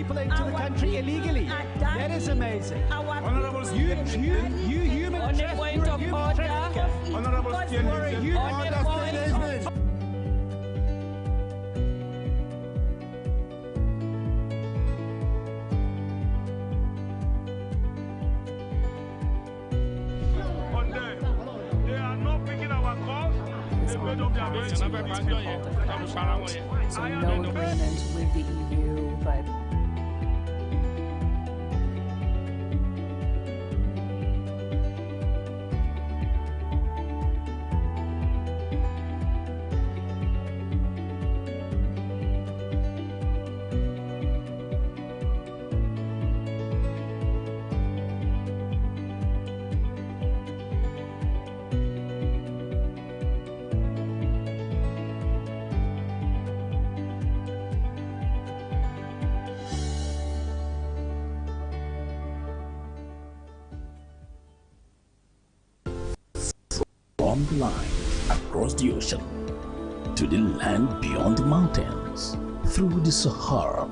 people into the country illegally. That is amazing. You human trafficker. Honorable they are not picking our calls. They made up their minds. So no agreement with the EU, but from the line across the ocean to the land beyond the mountains, through the Sahara,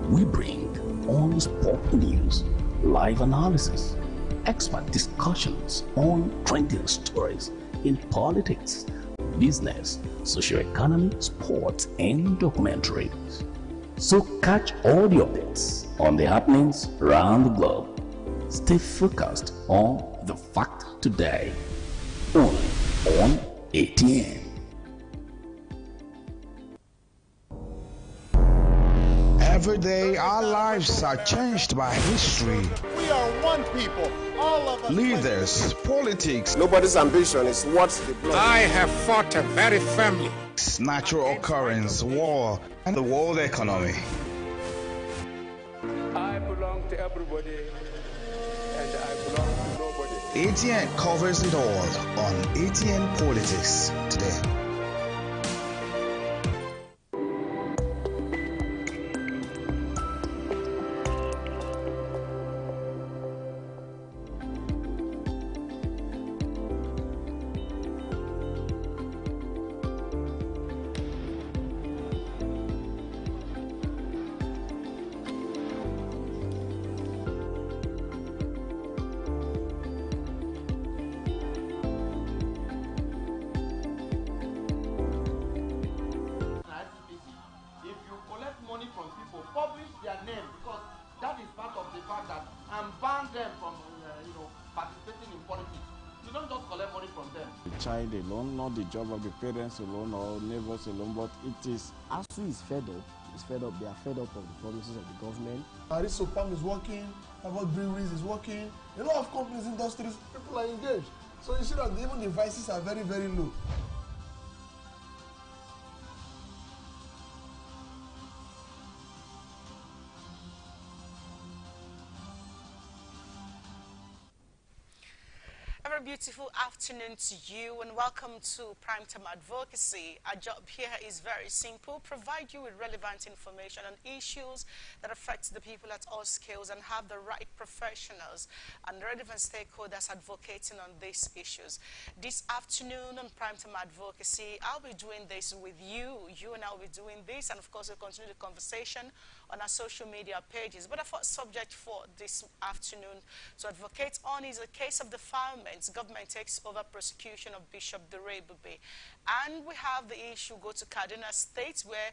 we bring on-the-spot news, live analysis, expert discussions on trending stories in politics, business, socio-economy, sports, and documentaries. So catch all the updates on the happenings around the globe. Stay focused on the fact today, only on ATN. Every day, our lives are changed by history. We are one people, all of us. Leaders, politics. Nobody's ambition is what they blood. I have fought very firmly. Natural occurrence, war, and the world economy. I belong to everybody, and I belong to nobody. ATN covers it all on ATN Politics today. Publish their name, because that is part of the fact that and ban them from participating in politics. You don't just collect money from them. The child alone, not the job of the parents alone or neighbors alone, but it is ASU is fed up. They are fed up of the promises of the government. Arisopam is working, Harvard Breweries is working. A lot of companies, industries, people are engaged. So you see that even the prices are very, very low. A very beautiful afternoon to you and welcome to Primetime Advocacy. Our job here is very simple: provide you with relevant information on issues that affect the people at all scales and have the right professionals and relevant stakeholders advocating on these issues. This afternoon on Primetime Advocacy, I'll be doing this with you. You and I will be doing this, and of course we'll continue the conversation on our social media pages. But our first subject for this afternoon to advocate on is the case of the firemen. Government takes over prosecution of Bishop Durebube. And we have the issue go to Kaduna State, where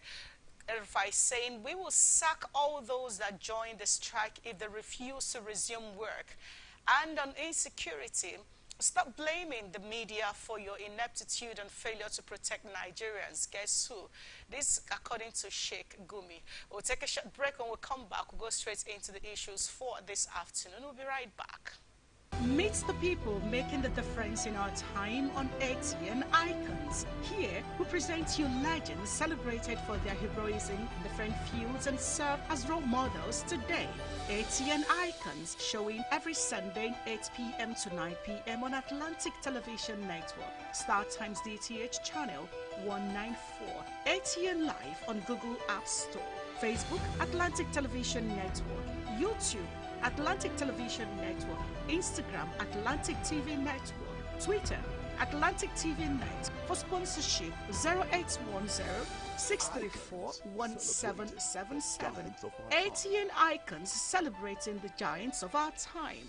RFI is saying we will sack all those that join the strike if they refuse to resume work. And on insecurity, stop blaming the media for your ineptitude and failure to protect Nigerians. Guess who? This according to Sheikh Gumi. We'll take a short break. When we come back, we'll go straight into the issues for this afternoon. We'll be right back. Meet the people making the difference in our time on ATN Icons. Here, we present you legends celebrated for their heroism in different fields and serve as role models today. ATN Icons, showing every Sunday 8 p.m. to 9 p.m. on Atlantic Television Network, StarTimes DTH channel 194, ATN Live on Google App Store, Facebook Atlantic Television Network, YouTube Atlantic Television Network, Instagram Atlantic TV Network, Twitter Atlantic TV Net. For sponsorship, 0810 634 1777. ATN Icons, celebrating the giants of our time.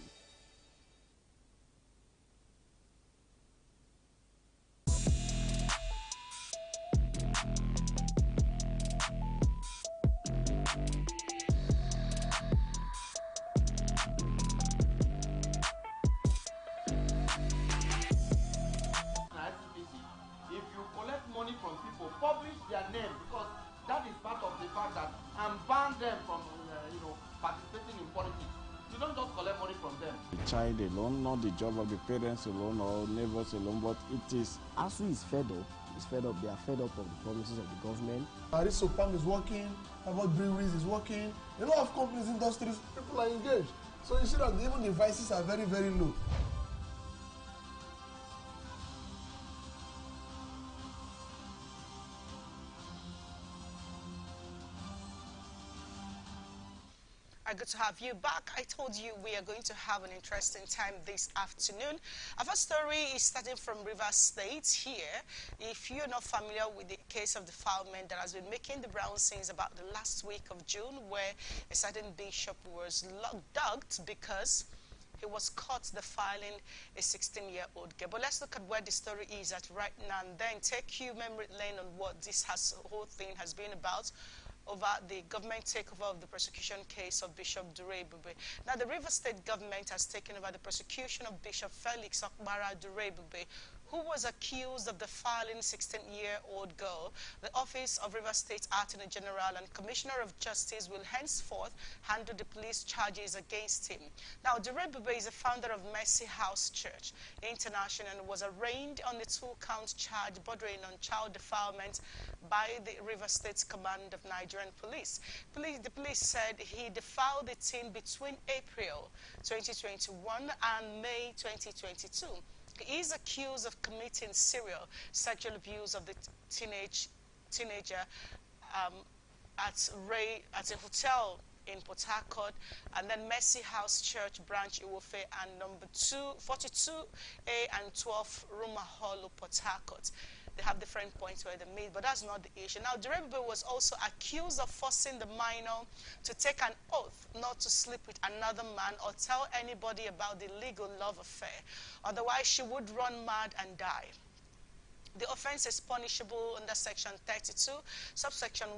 Money from people, publish their name, because that is part of the fact that and ban them from participating in politics. You don't just collect money from them. The child alone, not the job of the parents alone or neighbors alone, but it is. ASU is fed up. It's fed up. They are fed up of the promises of the government. This SOPAM is working. About breweries is working. A lot of companies, industries, people are engaged. So you see that even the vices are very, very low. Good to have you back. I told you we are going to have an interesting time this afternoon. Our first story is starting from Rivers State here. If you're not familiar with the case of defilement that has been making the rounds since about the last week of June, where a certain bishop was dogged because he was caught defiling a 16-year-old girl. But let's look at where the story is at right now and then take you memory lane on what this whole thing has been about over the government takeover of the prosecution case of Bishop Durebube. Now, the Rivers State government has taken over the prosecution of Bishop Felix Okbara Durebube, who was accused of defiling 16-year-old girl. The Office of Rivers State Attorney General and Commissioner of Justice will henceforth handle the police charges against him. Now, Durebube is a founder of Mercy House Church International and was arraigned on the 2-count charge bordering on child defilement by the Rivers State Command of Nigerian Police. The police said he defiled the teen between April 2021 and May 2022. He is accused of committing serial sexual abuse of the teenager at a hotel in Port Harcourt, and then Mercy House Church Branch Iwofe and number 42A and 12 Ruma Hall, Port Harcourt. They have different points where they meet, but that's not the issue. Now, Durebube was also accused of forcing the minor to take an oath not to sleep with another man or tell anybody about the illegal love affair. Otherwise, she would run mad and die. The offense is punishable under Section 32, subsection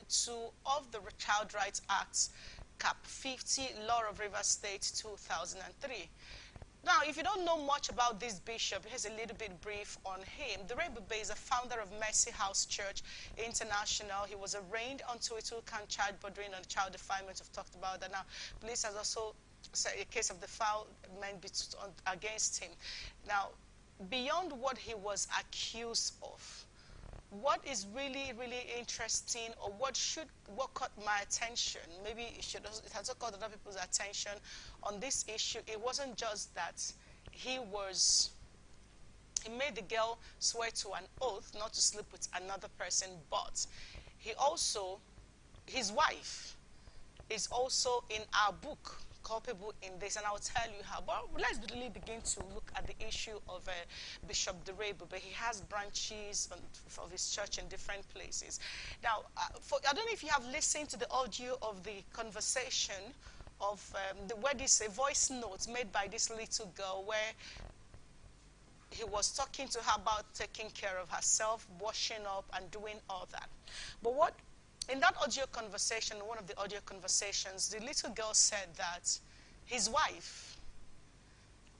1-2 of the Child Rights Act, Cap 50, Law of Rivers State 2003. Now, if you don't know much about this bishop, here's a little bit brief on him. Durebube is a founder of Mercy House Church International. He was arraigned onto a 2-count charge bordering on child defilement. We've talked about that. Now, police has also said a case of defilement against him. Now, beyond what he was accused of, what is really, really interesting, or what caught my attention, maybe it has also caught other people's attention on this issue, it wasn't just that he made the girl swear to an oath not to sleep with another person, but his wife is also in our book culpable in this, and I'll tell you how. But let's really begin to look at the issue of Bishop Durebube. He has branches of his church in different places. Now, I don't know if you have listened to the audio of the conversation of where this voice note made by this little girl, where he was talking to her about taking care of herself, washing up, and doing all that. But in that audio conversation, one of the audio conversations, the little girl said that his wife,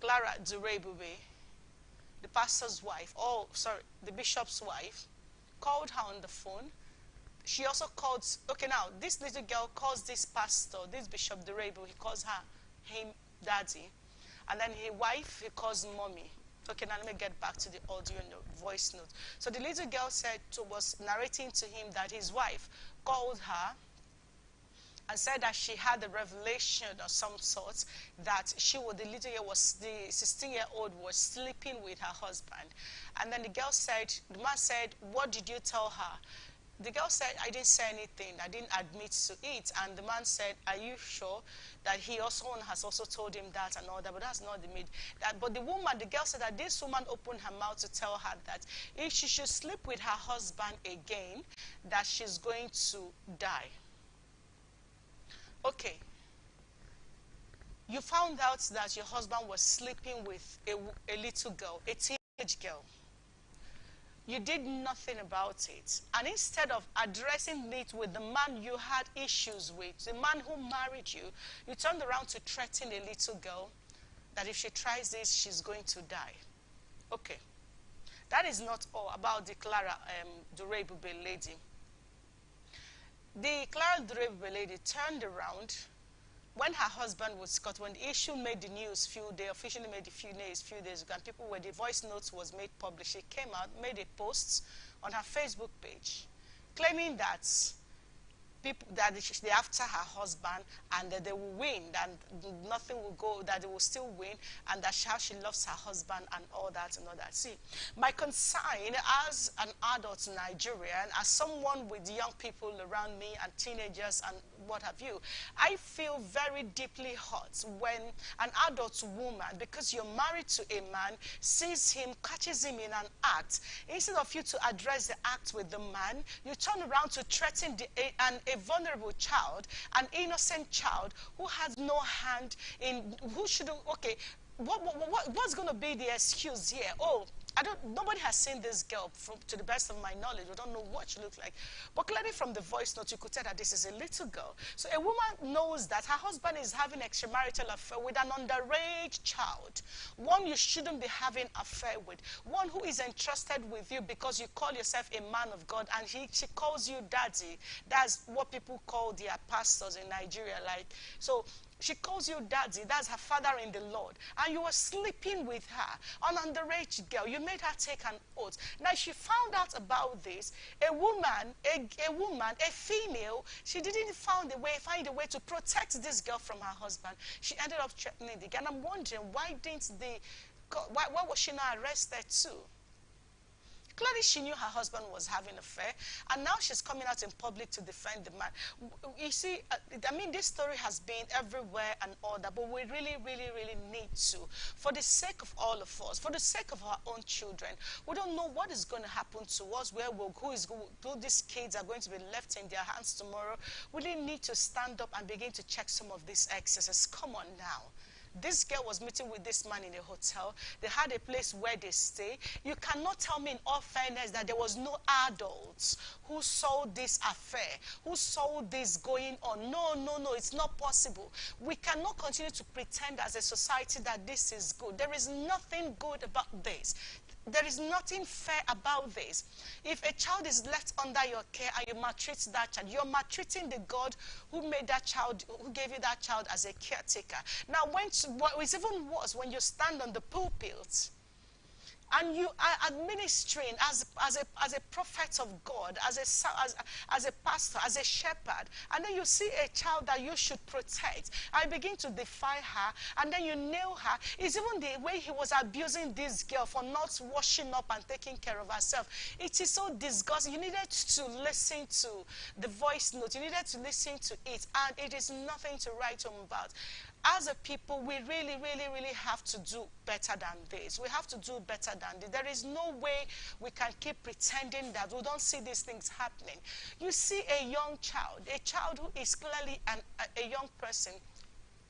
Clara Durebube, the pastor's wife, the bishop's wife, called her on the phone. She also called, okay, now, this little girl calls this pastor, this Bishop Durebube, he calls him daddy. And then his wife, he calls mommy. Okay, now let me get back to the audio and the voice note. So the little girl was narrating to him that his wife called her and said that she had a revelation of some sort that the 16-year-old was sleeping with her husband. And then the man said, what did you tell her? The girl said, I didn't say anything. I didn't admit to it. And the man said, are you sure that he also has also told him that and all that? But that's not the mid. But the girl said that this woman opened her mouth to tell her that if she should sleep with her husband again, that she's going to die. Okay. You found out that your husband was sleeping with a little girl, a teenage girl. You did nothing about it. And instead of addressing it with the man you had issues with, the man who married you, you turned around to threaten a little girl that if she tries this, she's going to die. Okay. That is not all about the Clara Durebube lady. The Clara Durebube lady turned around when her husband was caught, when the issue made the news, they officially made the few days ago, and people where the voice notes was made public, she came out, made a post on her Facebook page, claiming that they're after her husband and that they will win, and nothing will go, that they will still win, and that's how she loves her husband and all that and all that. See, my concern as an adult Nigerian, as someone with young people around me and teenagers and what have you, I feel very deeply hurt when an adult woman, because you're married to a man, sees him, catches him in an act. Instead of you to address the act with the man, you turn around to threaten a vulnerable child, an innocent child who has no hand in, who shouldn't, okay, what's going to be the excuse here? Oh, nobody has seen this girl, to the best of my knowledge. We don't know what she looks like. But clearly from the voice note, you could tell that this is a little girl. So a woman knows that her husband is having extramarital affair with an underage child. One you shouldn't be having affair with. One who is entrusted with you because you call yourself a man of God, and she calls you daddy. That's what people call their pastors in Nigeria. So she calls you daddy. That's her father in the Lord. And you were sleeping with her, an underage girl. You made her take an oath. Now, she found out about this. A woman, a female, she didn't find a way to protect this girl from her husband. She ended up threatening the girl. And I'm wondering, why was she not arrested too? Clearly, she knew her husband was having an affair, and now she's coming out in public to defend the man. You see, I mean, this story has been everywhere and all that, but we really, really, really need to, for the sake of all of us, for the sake of our own children. We don't know what is going to happen to us, who these kids are going to be left in their hands tomorrow. We really need to stand up and begin to check some of these excesses. Come on now. This girl was meeting with this man in a hotel. They had a place where they stay. You cannot tell me in all fairness that there was no adults who saw this affair, who saw this going on. No, no, no, it's not possible. We cannot continue to pretend as a society that this is good. There is nothing good about this. There is nothing fair about this. If a child is left under your care and you maltreat that child, you're maltreating the God who made that child, who gave you that child as a caretaker. Now, it's even worse when you stand on the pulpit and you are administering as a prophet of God, as a pastor, as a shepherd, and then you see a child that you should protect, and you begin to defy her, and then you nail her. It's even the way he was abusing this girl for not washing up and taking care of herself. It is so disgusting. You needed to listen to the voice note. You needed to listen to it, and it is nothing to write home about. As a people, we really, really, really have to do better than this. We have to do better than this. There is no way we can keep pretending that we don't see these things happening. You see a young child, a child who is clearly a young person.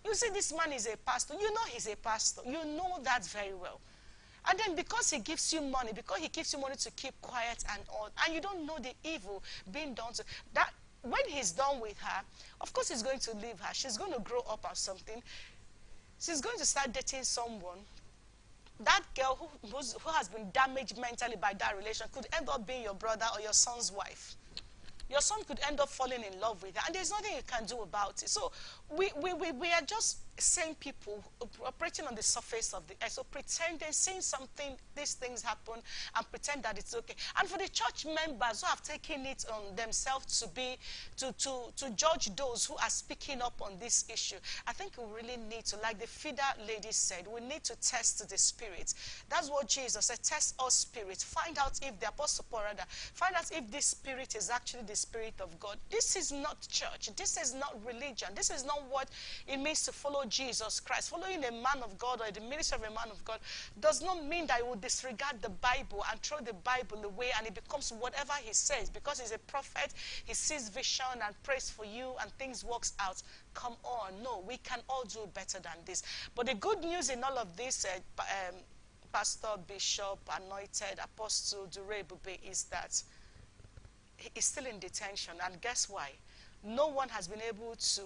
You see this man is a pastor. You know he's a pastor. You know that very well. And then because he gives you money, because he gives you money to keep quiet and all, and you don't know the evil being done to that. When he's done with her, of course he's going to leave her. She's going to grow up or something. She's going to start dating someone. That girl who has been damaged mentally by that relation could end up being your brother or your son's wife. Your son could end up falling in love with her, and there's nothing you can do about it. So we are just same people operating on the surface of the earth. So pretending, saying something, these things happen, and pretend that it's okay. And for the church members who have taken it on themselves to be, to judge those who are speaking up on this issue, I think we really need to, like the feeder lady said, we need to test the spirit. That's what Jesus said, test all spirits. Find out if the Apostle Paul rather, find out if this spirit is actually the spirit of God. This is not church. This is not religion. This is not what it means to follow Jesus Christ. Following a man of God or the ministry of a man of God does not mean that he will disregard the Bible and throw the Bible away and it becomes whatever he says. Because he's a prophet, he sees vision and prays for you and things works out. Come on. No, we can all do better than this. But the good news in all of this, Pastor, Bishop, Anointed, Apostle Dure Bube, is that he is still in detention. And guess why? No one has been able to,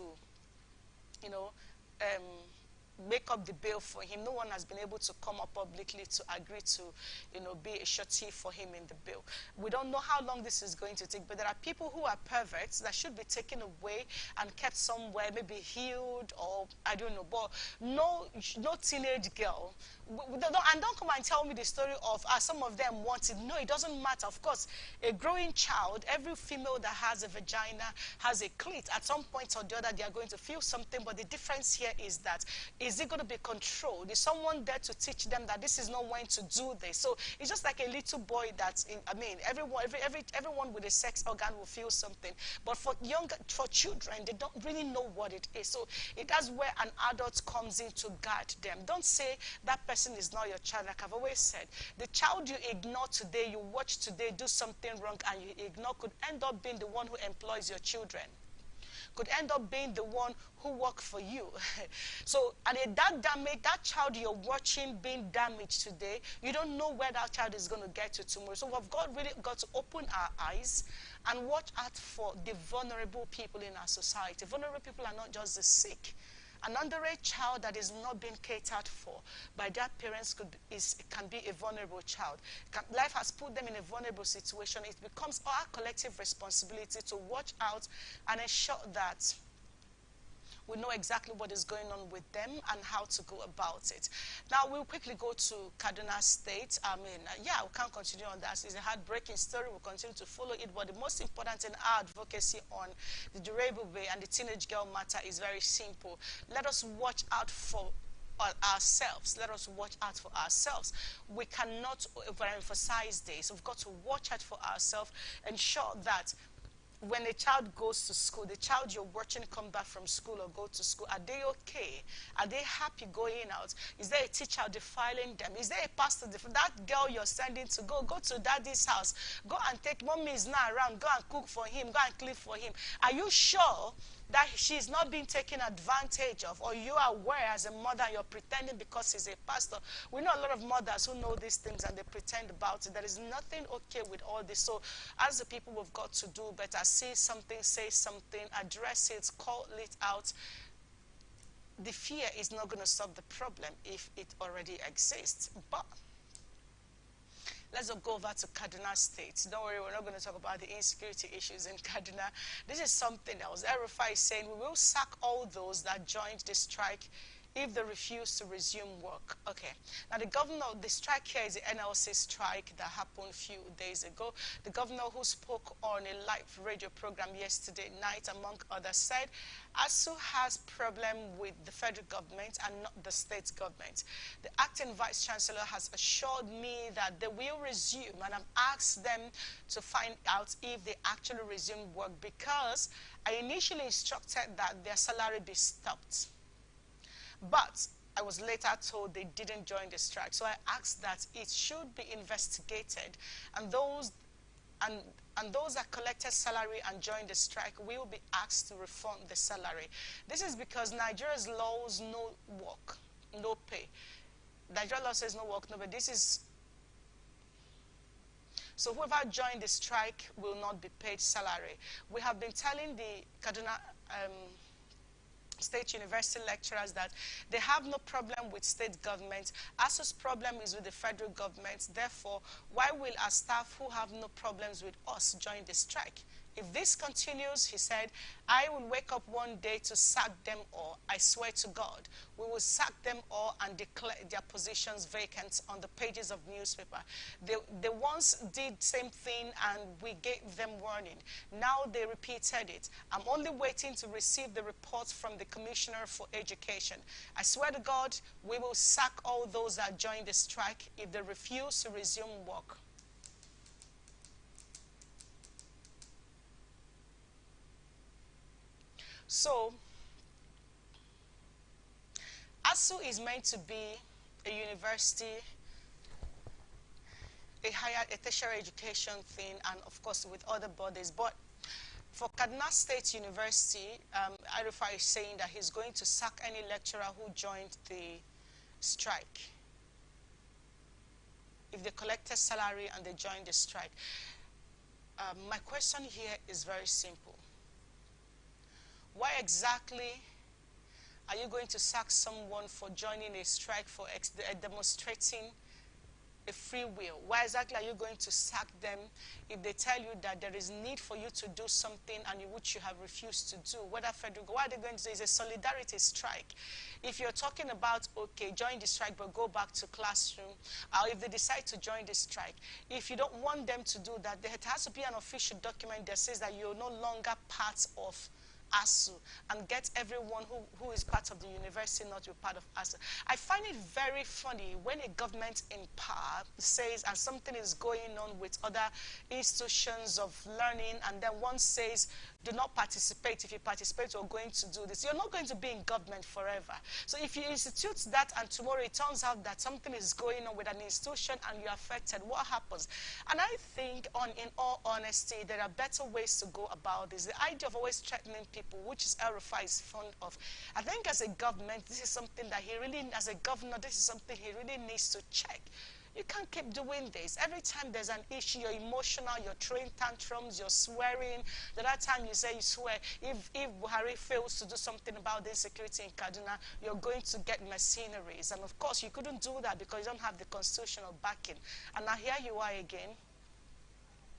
make up the bail for him. No one has been able to come up publicly to agree to, be a surety for him in the bill. We don't know how long this is going to take, but there are people who are perverts that should be taken away and kept somewhere, maybe healed or I don't know. But no teenage girl. And don't come and tell me the story of some of them want it. No, it doesn't matter. Of course, a growing child, every female that has a vagina has a clit. At some point or the other, they are going to feel something. But the difference here is that, is it going to be controlled? Is someone there to teach them that this is not when to do this? So it's just like a little boy that, everyone with a sex organ will feel something. But for children, they don't really know what it is. So that's where an adult comes in to guard them. Don't say that person is not your child. Like I've always said, the child you ignore today, you watch today do something wrong and you ignore, could end up being the one who employs your children, could end up being the one who work for you. So, and that child you're watching being damaged today, you don't know where that child is going to get to tomorrow. So we've really got to open our eyes and watch out for the vulnerable people in our society. Vulnerable people are not just the sick. An underage child that is not being catered for by their parents can be a vulnerable child. Life has put them in a vulnerable situation. It becomes our collective responsibility to watch out and ensure that we know exactly what is going on with them and how to go about it. Now, we'll quickly go to Kaduna State. We can't continue on that. It's a heartbreaking story. We'll continue to follow it. But the most important in our advocacy on the Durable Bay and the teenage girl matter is very simple. Let us watch out for ourselves. Let us watch out for ourselves. We cannot overemphasize this. We've got to watch out for ourselves, ensure that when a child goes to school, the child you're watching come back from school or go to school, are they okay? Are they happy going out? Is there a teacher defiling them? Is there a pastor? That girl you're sending to go to daddy's house, go and take, mommy is not around, go and cook for him, go and clean for him. Are you sure that she's not being taken advantage of? Or you are aware as a mother, you're pretending because he's a pastor? We know a lot of mothers who know these things and they pretend about it. There is nothing okay with all this. So as the people, we've got to do better. See something, say something, address it, call it out. The fear is not going to solve the problem if it already exists. But let's go over to Kaduna State. Don't worry, we're not going to talk about the insecurity issues in Kaduna. This is something else. RFI is saying we will sack all those that joined the strike if they refuse to resume work. Okay. Now, the strike here is the NLC strike that happened a few days ago. The governor, who spoke on a live radio program yesterday night, among others, said ASU has problem with the federal government and not the state government. The acting vice chancellor has assured me that they will resume, and I've asked them to find out if they actually resume work, because I initially instructed that their salary be stopped. But I was later told they didn't join the strike. So I asked that it should be investigated, and those that collected salary and joined the strike will be asked to refund the salary. This is because Nigeria's laws no work, no pay. Nigeria law says no work, no pay. So whoever joined the strike will not be paid salary. We have been telling the Kaduna State University lecturers that they have no problem with state government. ASU's problem is with the federal government. Therefore, why will our staff who have no problems with us join the strike? If this continues, he said, I will wake up one day to sack them all. I swear to God, we will sack them all and declare their positions vacant on the pages of newspaper. They once did same thing and we gave them warning. Now they repeated it. I'm only waiting to receive the reports from the Commissioner for Education. I swear to God, we will sack all those that join the strike if they refuse to resume work. So, ASU is meant to be a university, a tertiary education thing, and of course with other bodies. But for Kaduna State University, Arifa is saying that he's going to sack any lecturer who joined the strike if they collected salary and they joined the strike. My question here is very simple. Why exactly are you going to sack someone for joining a strike, for demonstrating a free will? Why exactly are you going to sack them if they tell you that there is need for you to do something and which you have refused to do? Whether federal, what are they going to do? It's a solidarity strike. If you're talking about, okay, join the strike but go back to classroom, or if they decide to join the strike, if you don't want them to do that, there has to be an official document that says that you're no longer part of ASU, and get everyone who is part of the university not to be part of ASU. I find it very funny when a government in power says, and something is going on with other institutions of learning, and then one says, do not participate. If you participate, you're going to do this. You're not going to be in government forever. So if you institute that and tomorrow it turns out that something is going on with an institution and you're affected, what happens? And I think, in all honesty, there are better ways to go about this. The idea of always threatening people, which is Arifa is fond of. I think as a government, this is something that he really, as a governor, this is something he really needs to check. You can't keep doing this. Every time there's an issue, you're emotional, you're throwing tantrums, you're swearing. The other time you say you swear, if Buhari fails to do something about the insecurity in Kaduna, you're going to get mercenaries. And of course, you couldn't do that because you don't have the constitutional backing. And now here you are again,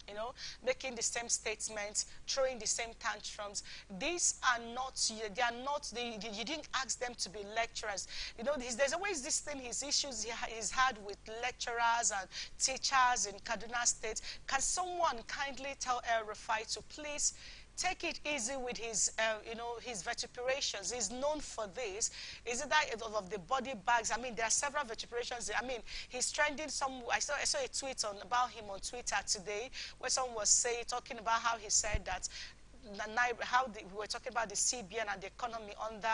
you know, making the same statements, throwing the same tantrums. These are not, they are not, you didn't ask them to be lecturers. You know, there's always this thing, his issues he's had with lecturers and teachers in Kaduna State. Can someone kindly tell El Rufai to please take it easy with his, you know, his vituperations? He's known for this. Is it that of the body bags? I mean, there are several vituperations. I mean, he's trending some. I saw a tweet about him on Twitter today, where someone was talking about how he said that we were talking about the CBN and the economy under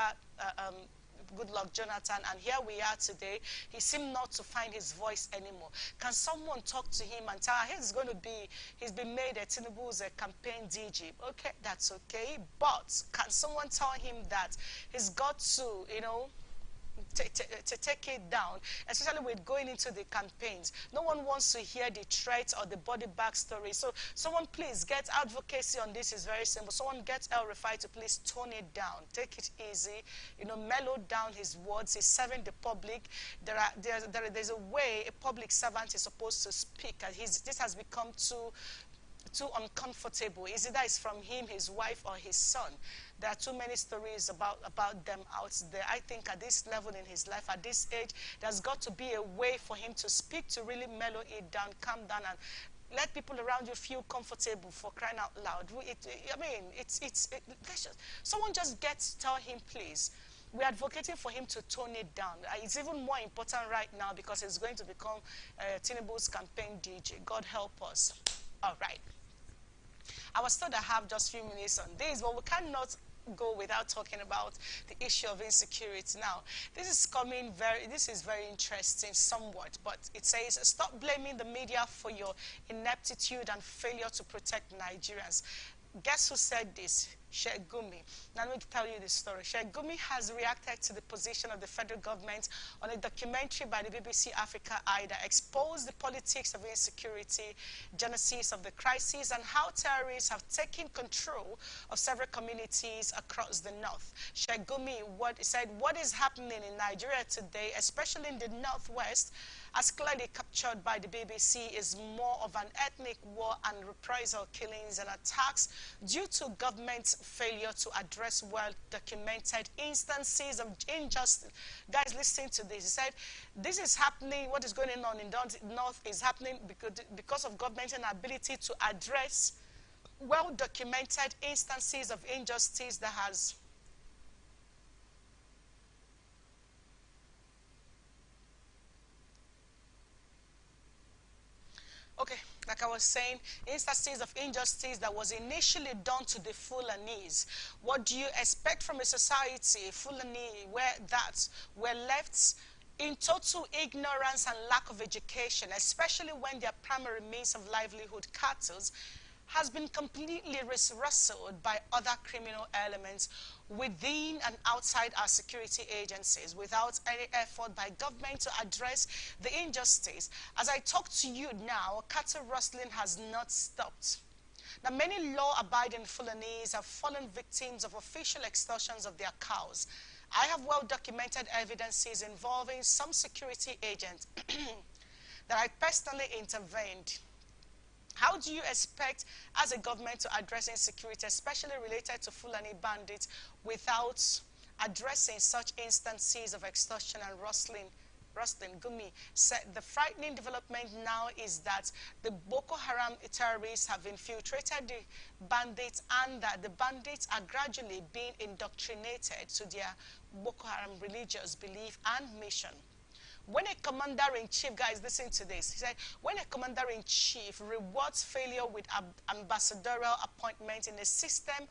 Goodluck Jonathan, and here we are today. He seemed not to find his voice anymore. Can someone talk to him and tell him he's been made a Tinubu's campaign DG? Okay, that's okay. But can someone tell him that he's got to, you know, to take it down, especially with going into the campaigns? No one wants to hear the threats or the body bag story. So someone please get advocacy on this. Is very simple. Someone get El Rufai to please tone it down, take it easy, you know, mellow down his words. He's serving the public. There's a way a public servant is supposed to speak, and this has become too uncomfortable. Is it that it's from him, his wife, or his son? There are too many stories about them out there. I think at this level in his life, at this age, there's got to be a way for him to speak, to really mellow it down, calm down, and let people around you feel comfortable, for crying out loud. Someone just tell him, please. We're advocating for him to tone it down. It's even more important right now because he's going to become Tinubu's campaign DJ. God help us. All right. I was told I have just a few minutes on this, but we cannot go without talking about the issue of insecurity. Now, this is very interesting somewhat, but it says, stop blaming the media for your ineptitude and failure to protect Nigerians. Guess who said this? Sheikh Gumi. Now let me tell you this story. Sheikh Gumi has reacted to the position of the federal government on a documentary by the BBC Africa Eye that exposed the politics of insecurity, genesis of the crisis, and how terrorists have taken control of several communities across the north. Sheikh Gumi said, what is happening in Nigeria today, especially in the northwest, as clearly captured by the BBC, is more of an ethnic war and reprisal killings and attacks due to government's failure to address well-documented instances of injustice. Guys, listen to this. He said, this is happening, what is going on in the North is happening because of government's inability to address well-documented instances of injustice that has like I was saying, instances of injustice that was initially done to the Fulanese. What do you expect from a society, Fulani, where that were left in total ignorance and lack of education, especially when their primary means of livelihood, cattle, has been completely rustled by other criminal elements within and outside our security agencies without any effort by government to address the injustice. As I talk to you now, cattle rustling has not stopped. Now, many law-abiding Fulanese have fallen victims of official extortions of their cows. I have well-documented evidences involving some security agents that I personally intervened. How do you expect, as a government, to address insecurity, especially related to Fulani bandits, without addressing such instances of extortion and rustling? Gumi said the frightening development now is that the Boko Haram terrorists have infiltrated the bandits and that the bandits are gradually being indoctrinated to their Boko Haram religious belief and mission. When a commander-in-chief, guys, listen to this. He said, when a commander-in-chief rewards failure with ambassadorial appointment in a system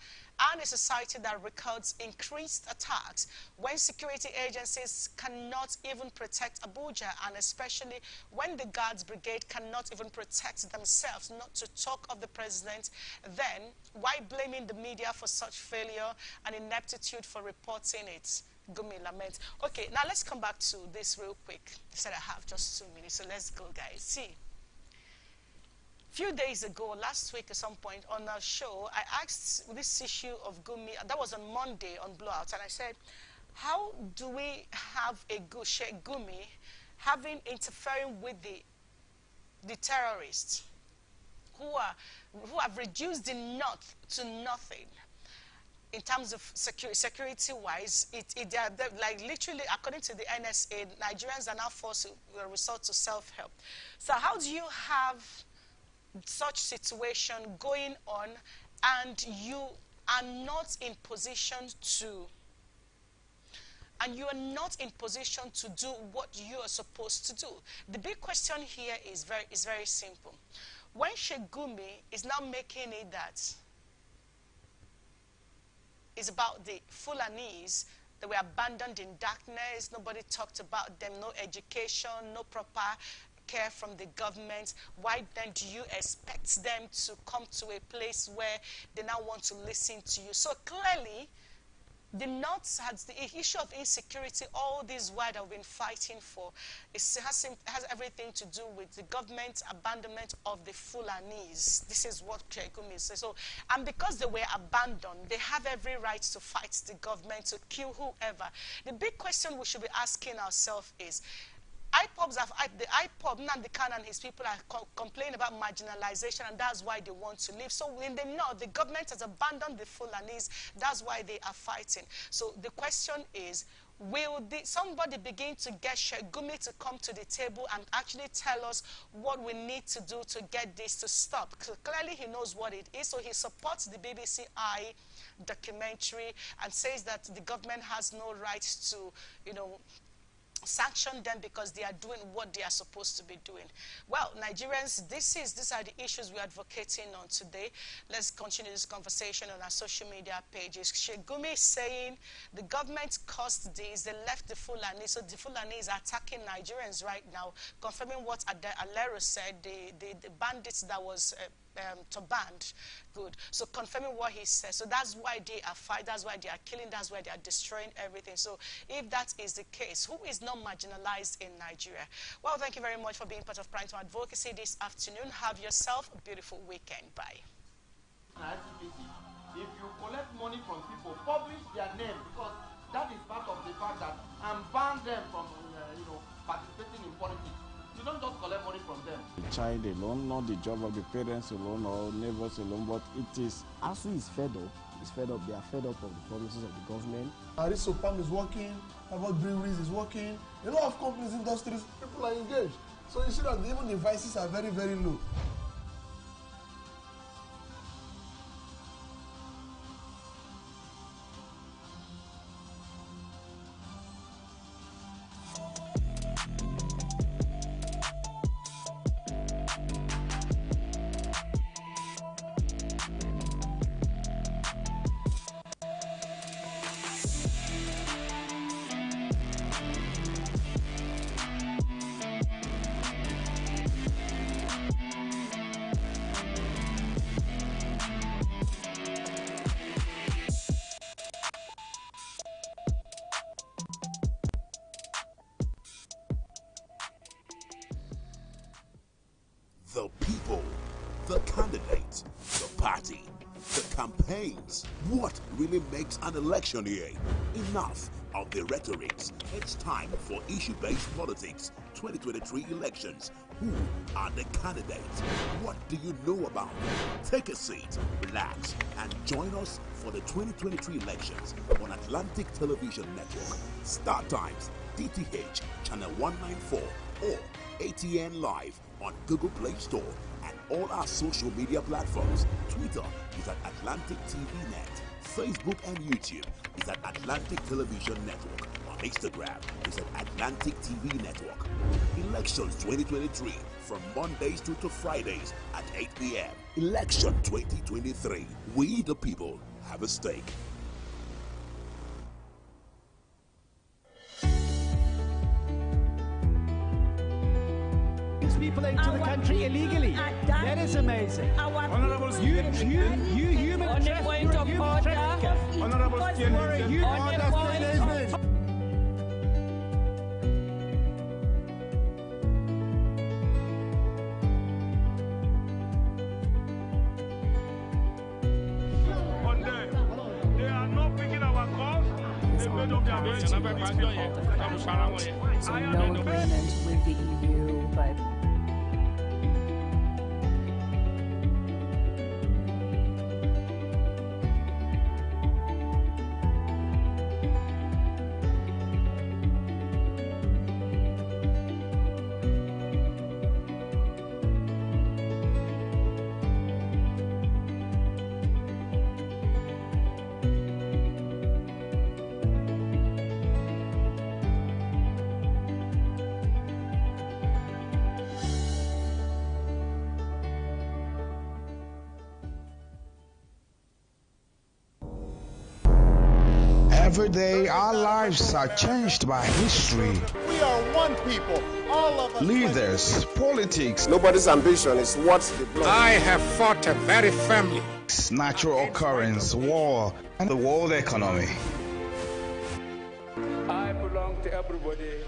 and a society that records increased attacks, when security agencies cannot even protect Abuja, and especially when the Guards Brigade cannot even protect themselves, not to talk of the president, then why blaming the media for such failure and ineptitude for reporting it? Gumi lament. Okay, now let's come back to this real quick. I said I have just 2 minutes, so let's go, guys. See, a few days ago, last week at some point on our show, I asked this issue of Gumi, that was on Monday on Blowout, and I said, how do we have a good Sheikh Gumi interfering with the terrorists who have reduced the North to nothing? In terms of security-wise, they're like literally, according to the NSA, Nigerians are now forced to resort to self-help. So how do you have such situation going on and you are not in position to do what you are supposed to do? The big question here is very simple. When Sheikh Gumi is now making it that it's about the Fulanese that were abandoned in darkness, nobody talked about them, no education, no proper care from the government. Why then do you expect them to come to a place where they now want to listen to you? So clearly, the North has the issue of insecurity all this while that we've been fighting for. It has everything to do with the government abandonment of the Fulanese. This is what Gumi says. So, and because they were abandoned, they have every right to fight the government, to kill whoever. The big question we should be asking ourselves is, the IPOB, Nnamdi Kanu and his people are complaining about marginalization, and that's why they want to leave. So in the North, the government has abandoned the Fulanese. That's why they are fighting. So the question is, will somebody begin to get Sheikh Gumi to come to the table and actually tell us what we need to do to get this to stop? Clearly, he knows what it is, so he supports the BBC I documentary and says that the government has no right to, sanction them because they are doing what they are supposed to be doing. Well, Nigerians, these are the issues we're advocating on today. Let's continue this conversation on our social media pages. Sheikh Gumi is saying the government caused this, they left the Fulani, so the Fulani is attacking Nigerians right now, confirming what Alero said, the bandits that was to band. Good. So confirming what he said. So that's why they are fighting, that's why they are killing, that's why they are destroying everything. So if that is the case, who is not marginalized in Nigeria? Well, thank you very much for being part of Primetime Advocacy this afternoon. Have yourself a beautiful weekend. Bye. If you collect money from people, publish their name, because that is part of the fact that, and ban them from participating in politics. You don't just collect money from them. The child alone, not the job of the parents alone or neighbors alone, but it is. ASU is fed up. They are fed up of the promises of the government. StarTimes is working, about breweries is working. A lot of companies, industries, people are engaged. So you see that even the prices are very, very low. The people, the candidates, the party, the campaigns. What really makes an election year? Enough of the rhetorics. It's time for issue-based politics. 2023 elections. Who are the candidates? What do you know about them? Take a seat, relax, and join us for the 2023 elections on Atlantic Television Network, StarTimes, DTH, Channel 194, or ATN Live on Google Play Store and all our social media platforms. Twitter is at Atlantic TV Net. Facebook and YouTube is at Atlantic Television Network. On Instagram is at Atlantic TV Network. Elections 2023 from Mondays to Fridays at 8 p.m. Election 2023. We the people have a stake. People into the country illegally. That is amazing. Honourables, you human trafficker. Honourables, you are a human. They are not picking our calls. They made up their minds. So no agreement with the EU, but Every day, our lives are changed by history. We are one people, all of us. Leaders, politics. Nobody's ambition is what's the blood. I have fought very firmly. Natural occurrence, war, and the world economy. I belong to everybody,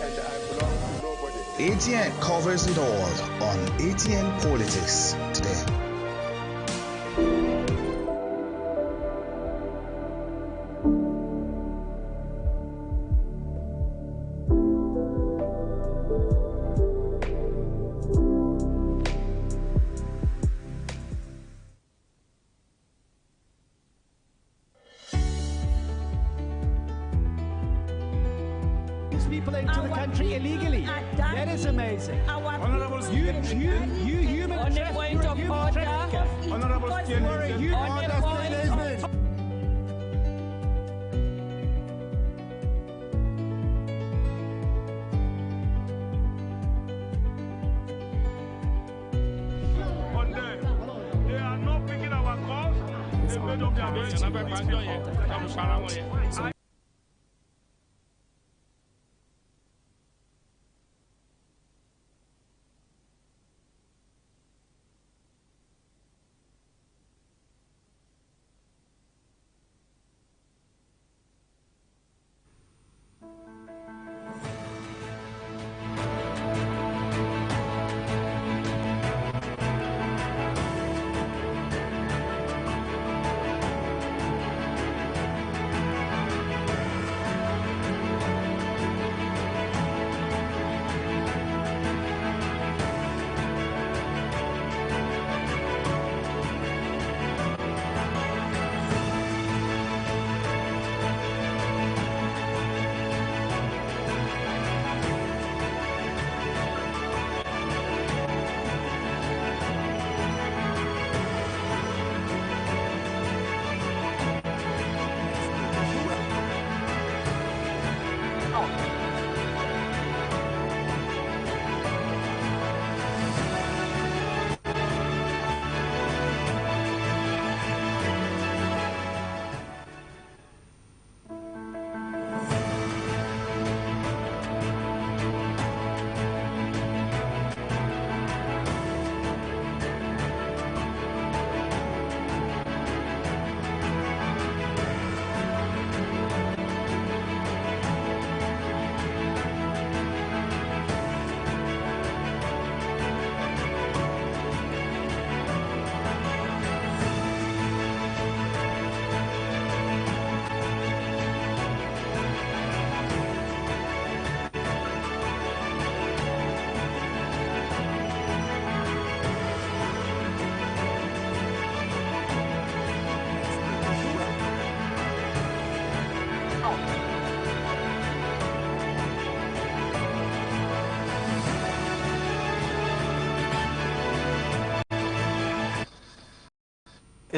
and I belong to nobody. ATN covers it all on ATN Politics today. People into the country illegally. That is amazing. Honourables, you human trafficker. Honourables, you are a human. They are not picking our calls. They made up their minds.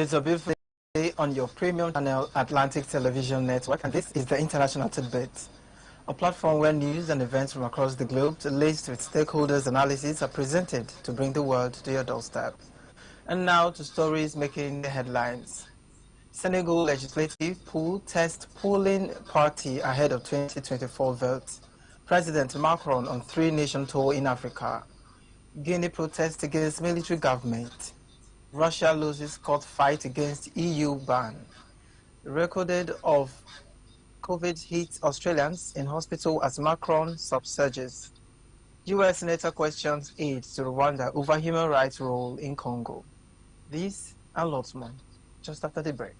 It's a beautiful day on your premium channel, Atlantic Television Network, and this is the International Tidbit, a platform where news and events from across the globe, laced with stakeholders' analysis, are presented to bring the world to your doorstep. And now to stories making the headlines. Senegal legislative poll test polling party ahead of 2024 vote. President Macron on three-nation tour in Africa. Guinea protests against military government. Russia loses court fight against EU ban. Recorded of COVID hits Australians in hospital as Macron subsurges. US Senator questions aid to Rwanda over human rights role in Congo. This and lots more, just after the break.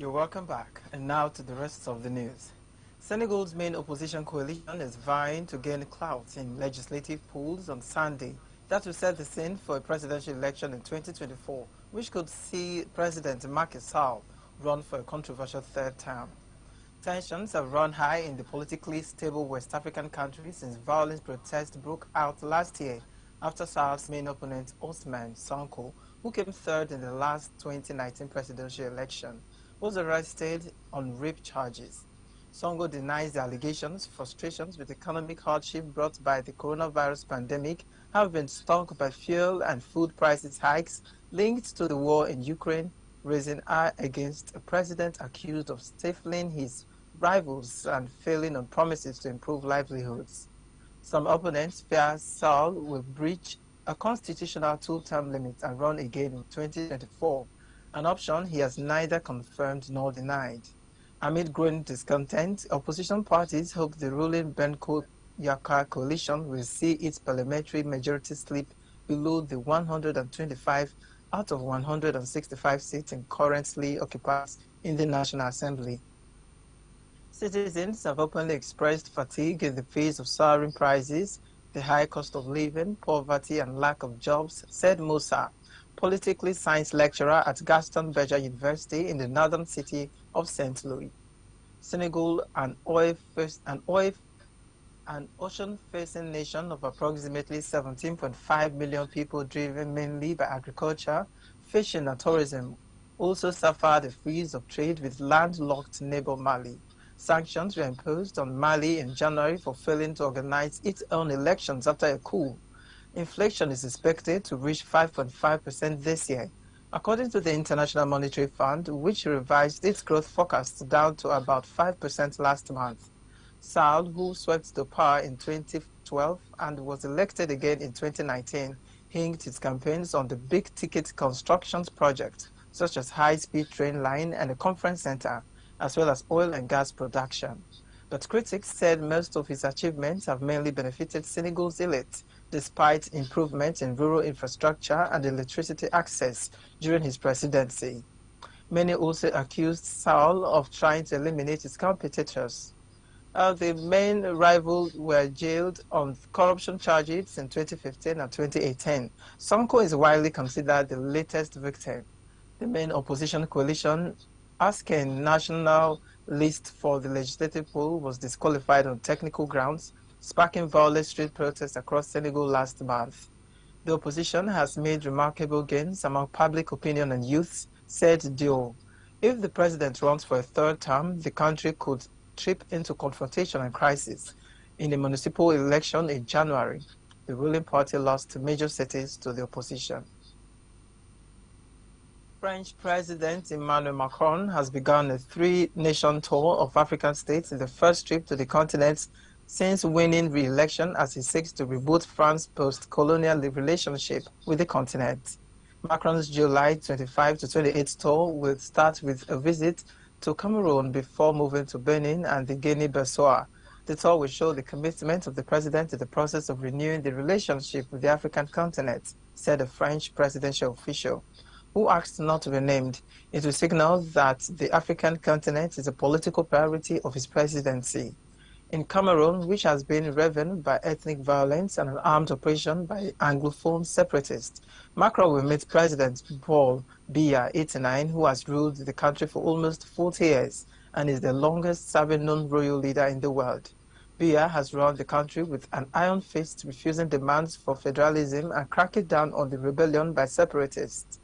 You're welcome back, and now to the rest of the news. Senegal's main opposition coalition is vying to gain clout in legislative polls on Sunday. That will set the scene for a presidential election in 2024, which could see President Macky Sall run for a controversial third term. Tensions have run high in the politically stable West African country since violent protests broke out last year after Sall's main opponent, Ousmane Sonko, who came third in the last 2019 presidential election, was arrested on rape charges. Sonko denies the allegations. Frustrations with economic hardship brought by the coronavirus pandemic have been stunk by fuel and food prices hikes linked to the war in Ukraine, raising ire against a president accused of stifling his rivals and failing on promises to improve livelihoods. Some opponents fear Sall will breach a constitutional two-term limit and run again in 2024. An option he has neither confirmed nor denied. Amid growing discontent, opposition parties hope the ruling Benko Yaka coalition will see its parliamentary majority slip below the 125 out of 165 seats it currently occupies in the National Assembly. Citizens have openly expressed fatigue in the face of soaring prices, the high cost of living, poverty, and lack of jobs, said Musa, politically science lecturer at Gaston Berger University in the northern city of St. Louis. Senegal, an ocean-facing nation of approximately 17.5 million people driven mainly by agriculture, fishing, and tourism, also suffered the freeze of trade with landlocked neighbor Mali. Sanctions were imposed on Mali in January for failing to organize its own elections after a coup. Inflation is expected to reach 5.5% this year, according to the International Monetary Fund, which revised its growth forecast down to about 5% last month. Sall, who swept the power in 2012 and was elected again in 2019, hinged his campaigns on the big-ticket construction projects, such as high-speed train line and a conference center, as well as oil and gas production. But critics said most of his achievements have mainly benefited Senegal's elite, despite improvements in rural infrastructure and electricity access during his presidency. Many also accused Sall of trying to eliminate his competitors. The main rivals were jailed on corruption charges in 2015 and 2018. Sonko is widely considered the latest victim. The main opposition coalition, asking national list for the legislative poll, was disqualified on technical grounds, sparking violent street protests across Senegal last month. The opposition has made remarkable gains among public opinion and youths, said Dio, If the president runs for a third term, the country could trip into confrontation and crisis. In the municipal election in January, the ruling party lost major cities to the opposition. French President Emmanuel Macron has begun a three-nation tour of African states in the first trip to the continent since winning re-election as he seeks to reboot France's post-colonial relationship with the continent. Macron's July 25 to 28 tour will start with a visit to Cameroon before moving to Benin and the Guinea-Bissau. The tour will show the commitment of the president to the process of renewing the relationship with the African continent, said a French presidential official, who asked not to be named. It will signal that the African continent is a political priority of his presidency. In Cameroon, which has been riven by ethnic violence and an armed operation by Anglophone separatists, Macron will meet President Paul Biya, 89, who has ruled the country for almost 40 years and is the longest-serving non-royal leader in the world. Biya has run the country with an iron fist, refusing demands for federalism and cracking down on the rebellion by separatists.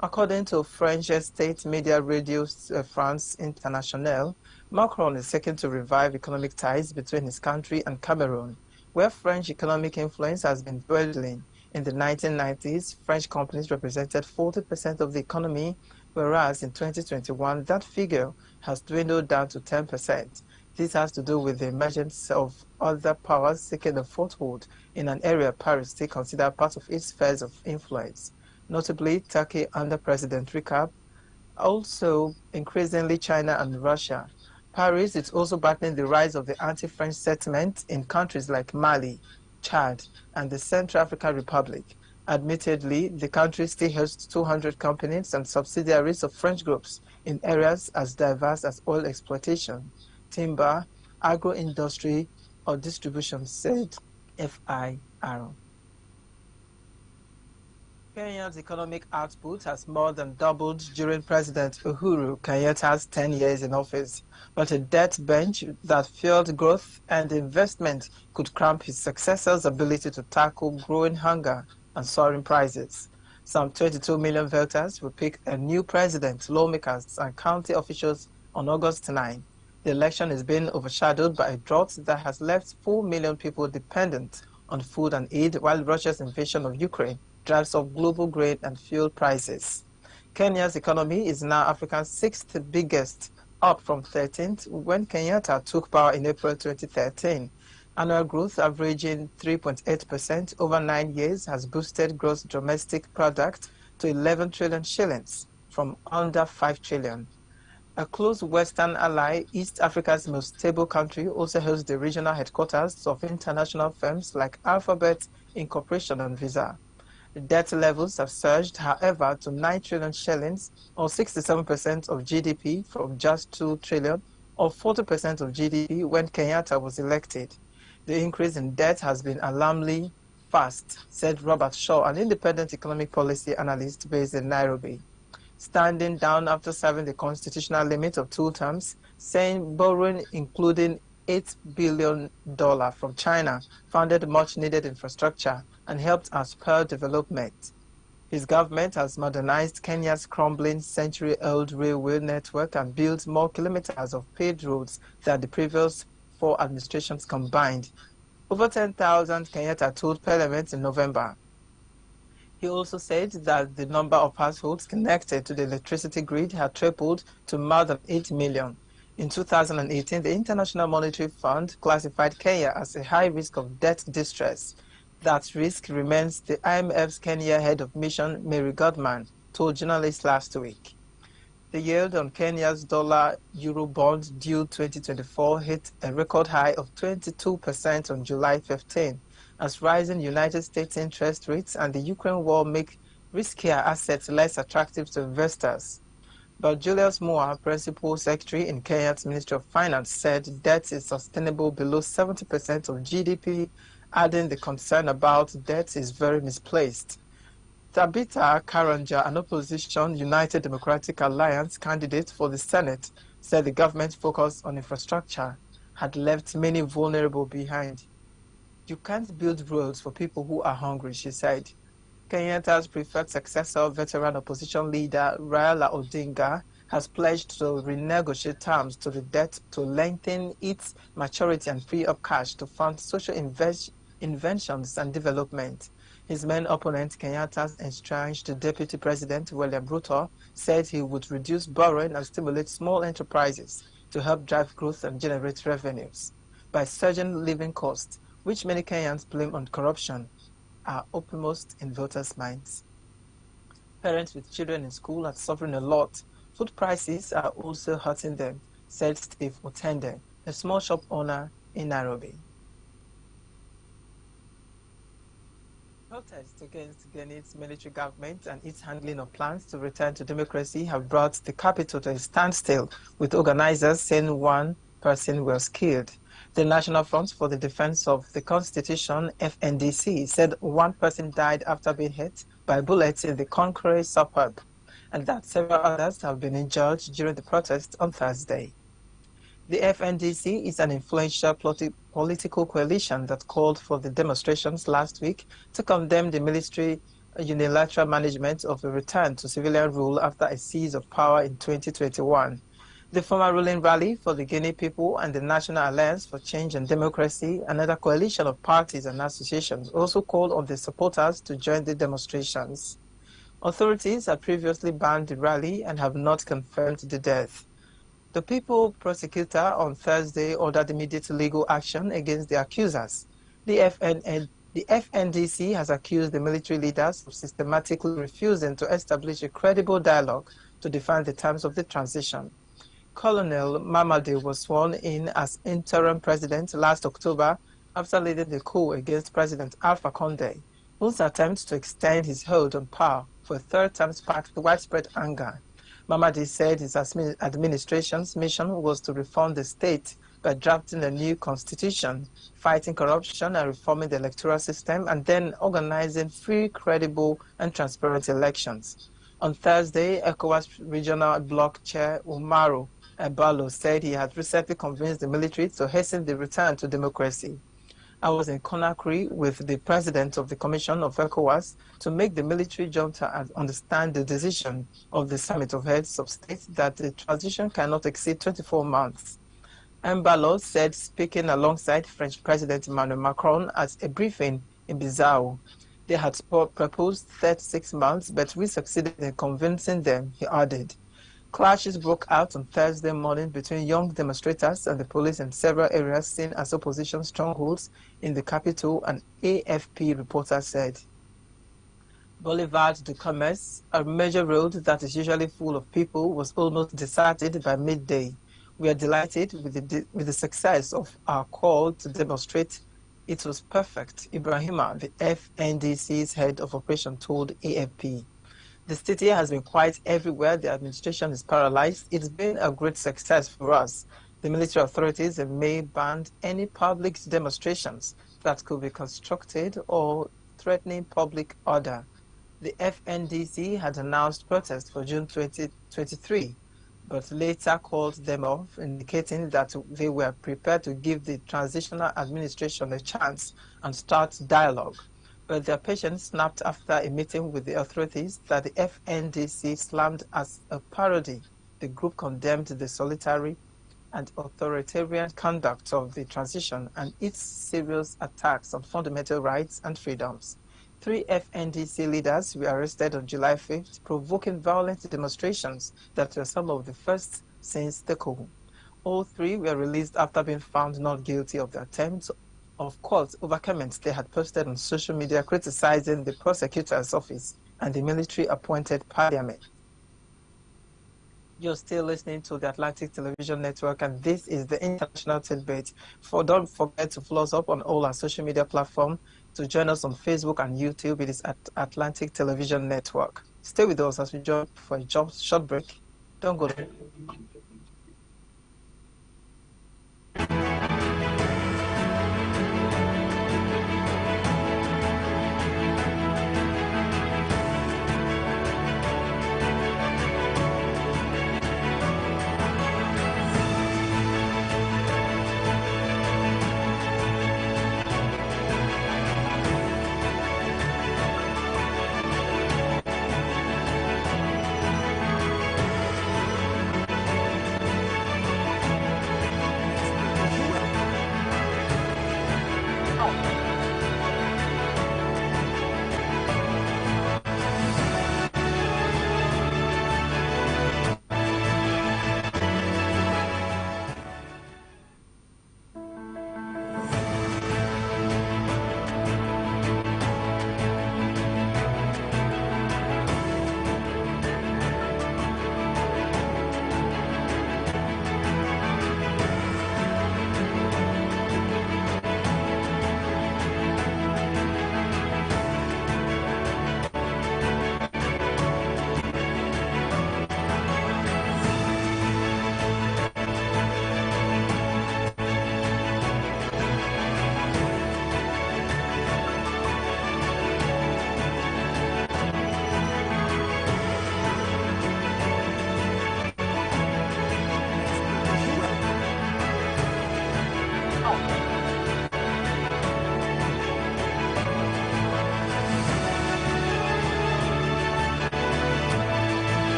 According to French state media Radio France Internationale, Macron is seeking to revive economic ties between his country and Cameroon, where French economic influence has been dwindling. In the 1990s, French companies represented 40% of the economy, whereas in 2021, that figure has dwindled down to 10%. This has to do with the emergence of other powers seeking a foothold in an area Paris still considers part of its spheres of influence, notably Turkey under President Recep, also increasingly China and Russia. Paris is also battling the rise of the anti-French sentiment in countries like Mali, Chad, and the Central African Republic. Admittedly, the country still hosts 200 companies and subsidiaries of French groups in areas as diverse as oil exploitation, timber, agro-industry, or distribution, said FIR. Kenya's economic output has more than doubled during President Uhuru Kenyatta's 10 years in office, but a debt bench that fueled growth and investment could cramp his successor's ability to tackle growing hunger and soaring prices. Some 22 million voters will pick a new president, lawmakers, and county officials on August 9. The election is being overshadowed by a drought that has left 4 million people dependent on food and aid, while Russia's invasion of Ukraine drives up global grain and fuel prices. Kenya's economy is now Africa's 6th biggest, up from 13th when Kenyatta took power in April 2013. Annual growth averaging 3.8% over 9 years has boosted gross domestic product to 11 trillion shillings from under 5 trillion. A close Western ally, East Africa's most stable country, also hosts the regional headquarters of international firms like Alphabet Incorporation and Visa. The debt levels have surged, however, to 9 trillion shillings, or 67% of GDP, from just 2 trillion, or 40% of GDP when Kenyatta was elected. The increase in debt has been alarmingly fast, said Robert Shaw, an independent economic policy analyst based in Nairobi, standing down after serving the constitutional limit of 2 terms, saying borrowing, including $8 billion from China, funded much-needed infrastructure and helped us spur development. His government has modernized Kenya's crumbling century-old railway network and built more kilometers of paved roads than the previous 4 administrations combined. Over 10,000, Kenyatta told Parliament in November. He also said that the number of households connected to the electricity grid had tripled to more than 8 million. In 2018, the International Monetary Fund classified Kenya as a high risk of debt distress. That risk remains, the IMF's Kenya head of mission, Mary Godman, told journalists last week. The yield on Kenya's dollar-euro bond due 2024 hit a record high of 22% on July 15, as rising United States interest rates and the Ukraine war make riskier assets less attractive to investors. But Julius Moore, Principal Secretary in Kenya's Ministry of Finance, said debt is sustainable below 70% of GDP, adding the concern about debt is very misplaced. Tabitha Karanja, an opposition United Democratic Alliance candidate for the Senate, said the government's focus on infrastructure had left many vulnerable behind. You can't build roads for people who are hungry, she said. Kenyatta's preferred successor, veteran opposition leader Raila Odinga, has pledged to renegotiate terms to the debt to lengthen its maturity and free up cash to fund social inventions and development. His main opponent, Kenyatta's estranged Deputy President William Ruto, said he would reduce borrowing and stimulate small enterprises to help drive growth and generate revenues. By surging living costs, which many Kenyans blame on corruption, are uppermost in voters' minds. Parents with children in school are suffering a lot. Food prices are also hurting them, said Steve Otende, a small shop owner in Nairobi. Protests against Guinea's military government and its handling of plans to return to democracy have brought the capital to a standstill, with organizers saying one person was killed. The National Front for the Defense of the Constitution, FNDC, said one person died after being hit by bullets in the Conakry suburb, and that several others have been injured during the protest on Thursday. The FNDC is an influential political coalition that called for the demonstrations last week to condemn the military unilateral management of a return to civilian rule after a seize of power in 2021. The former ruling Rally for the Guinea People and the National Alliance for Change and Democracy, another coalition of parties and associations, also called on the supporters to join the demonstrations. Authorities had previously banned the rally and have not confirmed the death. The People prosecutor on Thursday ordered immediate legal action against the accusers. The FNDC has accused the military leaders of systematically refusing to establish a credible dialogue to define the terms of the transition. Colonel Mamadi was sworn in as interim president last October after leading the coup against President Alpha Condé, whose attempts to extend his hold on power for a third time sparked widespread anger. Mamadi said his administration's mission was to reform the state by drafting a new constitution, fighting corruption and reforming the electoral system, and then organizing free, credible, and transparent elections. On Thursday, ECOWAS Regional Bloc Chair Umaru Ebalo said he had recently convinced the military to hasten the return to democracy. I was in Conakry with the president of the Commission of ECOWAS to make the military junta understand the decision of the Summit of Heads of State that the transition cannot exceed 24 months. Mbalo said, speaking alongside French President Emmanuel Macron at a briefing in Bissau. They had proposed 36 months, but we succeeded in convincing them, he added. Clashes broke out on Thursday morning between young demonstrators and the police in several areas seen as opposition strongholds in the capital, an AFP reporter said. Boulevard du Commerce, a major road that is usually full of people, was almost deserted by midday. We are delighted with the success of our call to demonstrate. It was perfect, Ibrahima, the FNDC's head of operation, told AFP. The city has been quiet everywhere. The administration is paralyzed. It's been a great success for us. The military authorities have May banned any public demonstrations that could be constructed or threatening public order. The FNDC had announced protests for June 2023, but later called them off, indicating that they were prepared to give the transitional administration a chance and start dialogue. But their patience snapped after a meeting with the authorities that the FNDC slammed as a parody. The group condemned the solitary and authoritarian conduct of the transition and its serious attacks on fundamental rights and freedoms. 3 FNDC leaders were arrested on July 5th, provoking violent demonstrations that were some of the first since the coup. All 3 were released after being found not guilty of the attempt of court over comments they had posted on social media criticizing the prosecutor's office and the military-appointed parliament. You're still listening to the Atlantic Television Network, and this is the International Tidbit. Don't forget to follow us up on all our social media platforms. To join us on Facebook and YouTube, it is at Atlantic Television Network. Stay with us as we join for a short break. Don't go there.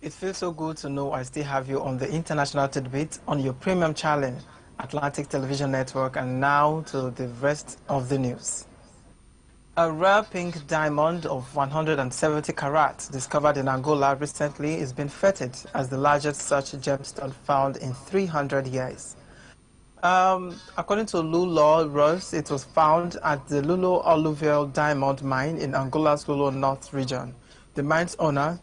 It feels so good to know I still have you on the International Tidbit on your premium channel, Atlantic Television Network, and now to the rest of the news. A rare pink diamond of 170 carats discovered in Angola recently is being feted as the largest such gemstone found in 300 years. According to Lulo Ross, it was found at the Lulo Alluvial Diamond Mine in Angola's Lulo North region. The mine's owner,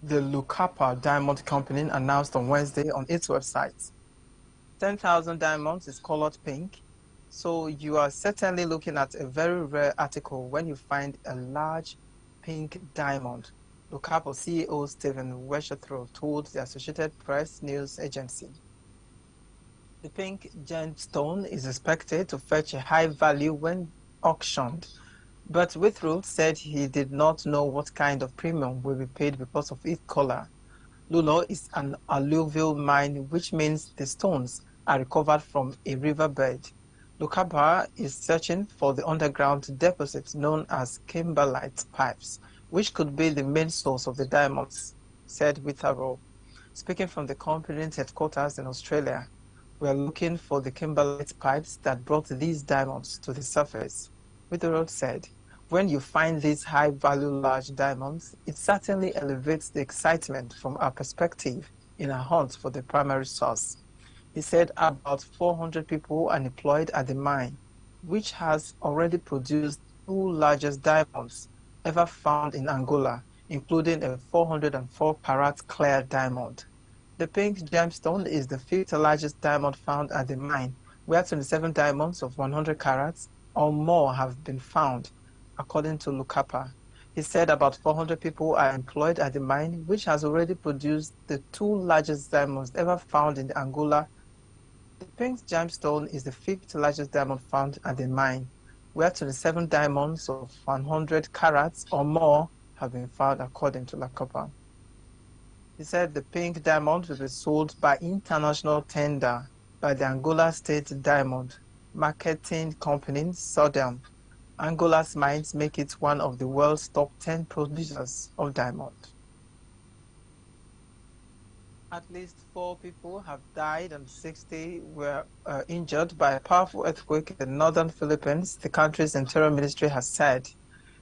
the Lucapa Diamond Company, announced on Wednesday on its website. 10,000 diamonds is colored pink, so you are certainly looking at a very rare article when you find a large pink diamond, Lucapa CEO Stephen Weshethro told the Associated Press news agency. The pink gemstone is expected to fetch a high value when auctioned, but Withrow said he did not know what kind of premium will be paid because of its color. Lulo is an alluvial mine, which means the stones are recovered from a riverbed. Lucapa is searching for the underground deposits known as kimberlite pipes, which could be the main source of the diamonds, said Withrow. Speaking from the company's headquarters in Australia, we are looking for the kimberlite pipes that brought these diamonds to the surface. Withrow said, when you find these high-value large diamonds, it certainly elevates the excitement from our perspective in our hunt for the primary source. He said about 400 people are employed at the mine, which has already produced two largest diamonds ever found in Angola, including a 404-carat clear diamond. The pink gemstone is the fifth largest diamond found at the mine, where 27 diamonds of 100 carats or more have been found, according to Lucapa. He said about 400 people are employed at the mine, which has already produced the two largest diamonds ever found in Angola. The pink gemstone is the fifth largest diamond found at the mine, where 27 diamonds of 100 carats or more have been found, according to Lucapa. He said the pink diamond will be sold by international tender by the Angola State Diamond Marketing Company, SODEM. Angola's mines make it one of the world's top 10 producers of diamond. At least 4 people have died and 60 were injured by a powerful earthquake in the northern Philippines, the country's interior ministry has said.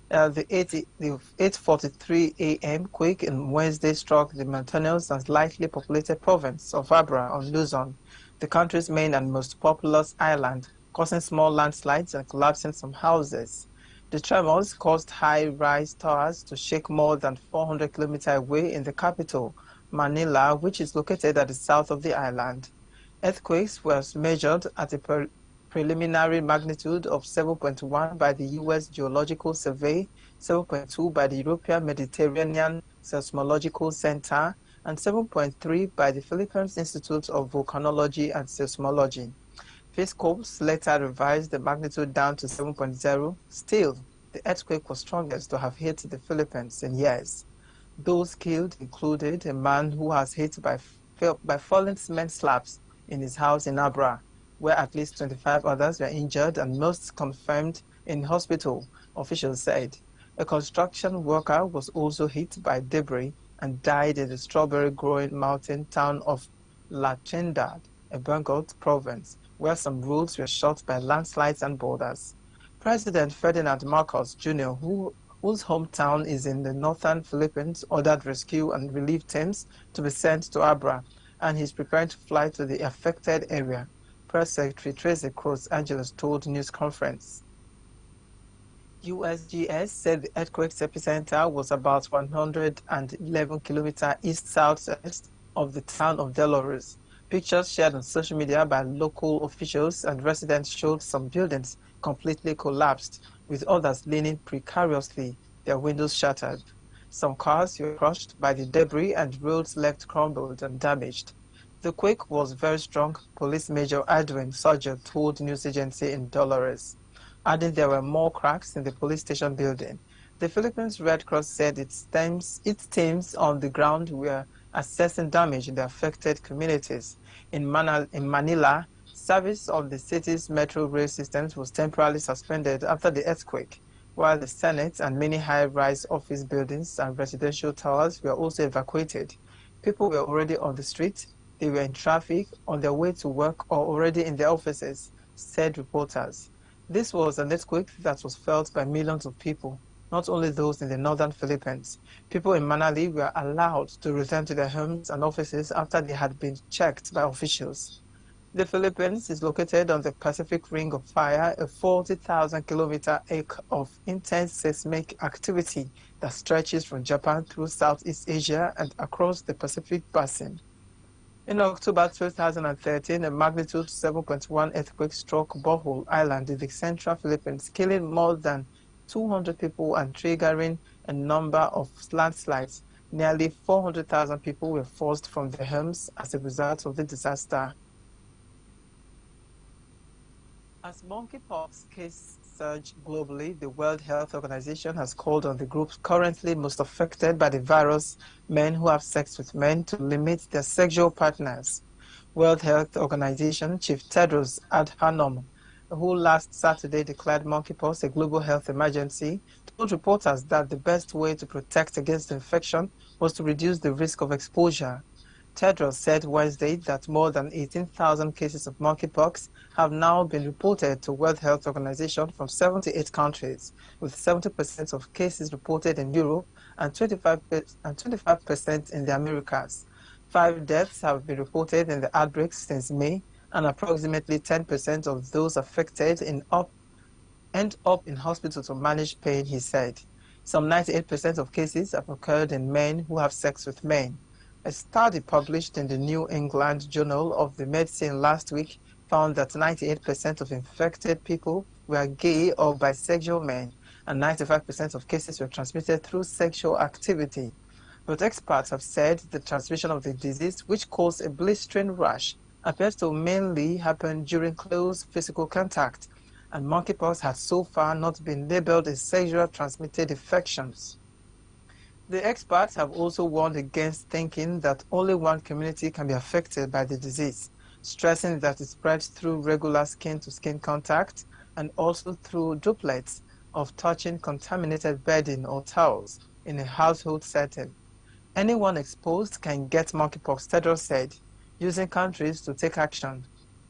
The 8:43 a.m. quake on Wednesday struck the mountainous and lightly populated province of Abra on Luzon, the country's main and most populous island, causing small landslides and collapsing some houses. The tremors caused high-rise towers to shake more than 400 kilometers away in the capital, Manila, which is located at the south of the island. Earthquakes were measured at a preliminary magnitude of 7.1 by the U.S. Geological Survey, 7.2 by the European Mediterranean Seismological Center, and 7.3 by the Philippines Institute of Volcanology and Seismology. Physcopes later revised the magnitude down to 7.0. Still, the earthquake was strongest to have hit the Philippines in years. Those killed included a man who was hit by falling cement slabs in his house in Abra, where at least 25 others were injured and most confirmed in hospital, officials said. A construction worker was also hit by debris and died in the strawberry-growing mountain town of La Trinidad, a Bengal province, where some roads were shut by landslides and boulders. President Ferdinand Marcos Jr., whose hometown is in the northern Philippines, ordered rescue and relief teams to be sent to Abra, and he's preparing to fly to the affected area. Press Secretary Tracy Cruz Angeles told news conference. USGS said the earthquake's epicenter was about 111 kilometers east-southeast of the town of Dolores. Pictures shared on social media by local officials and residents showed some buildings completely collapsed, with others leaning precariously, their windows shattered. Some cars were crushed by the debris and roads left crumbled and damaged. The quake was very strong, Police Major Edwin Soja told news agency in Dolores, adding there were more cracks in the police station building. The Philippines Red Cross said its teams on the ground were assessing damage in the affected communities. In Manila, service of the city's metro rail systems was temporarily suspended after the earthquake, while the Senate and many high-rise office buildings and residential towers were also evacuated. People were already on the street, they were in traffic, on their way to work, or already in their offices, said reporters. This was an earthquake that was felt by millions of people, not only those in the northern Philippines. People in Manali were allowed to return to their homes and offices after they had been checked by officials. The Philippines is located on the Pacific Ring of Fire, a 40,000-kilometer arc of intense seismic activity that stretches from Japan through Southeast Asia and across the Pacific Basin. In October 2013, a magnitude 7.1 earthquake struck Bohol Island in the central Philippines, killing more than 200 people and triggering a number of landslides. Nearly 400,000 people were forced from their homes as a result of the disaster. As monkeypox cases surge globally, the World Health Organization has called on the groups currently most affected by the virus, men who have sex with men, to limit their sexual partners. World Health Organization Chief Tedros Adhanom, who last Saturday declared monkeypox a global health emergency, told reporters that the best way to protect against infection was to reduce the risk of exposure. Tedros said Wednesday that more than 18,000 cases of monkeypox have now been reported to World Health Organization from 78 countries, with 70% of cases reported in Europe and 25% in the Americas. 5 deaths have been reported in the outbreak since May, and approximately 10% of those affected end up in hospital to manage pain, he said. Some 98% of cases have occurred in men who have sex with men. A study published in the New England Journal of the Medicine last week found that 98% of infected people were gay or bisexual men, and 95% of cases were transmitted through sexual activity. But experts have said the transmission of the disease, which caused a blistering rash, appears to mainly happen during close physical contact, and monkeypox has so far not been labeled as sexually transmitted infections. The experts have also warned against thinking that only one community can be affected by the disease, stressing that it spreads through regular skin-to-skin contact and also through droplets of touching contaminated bedding or towels in a household setting. Anyone exposed can get monkeypox, Tedros said, using countries to take action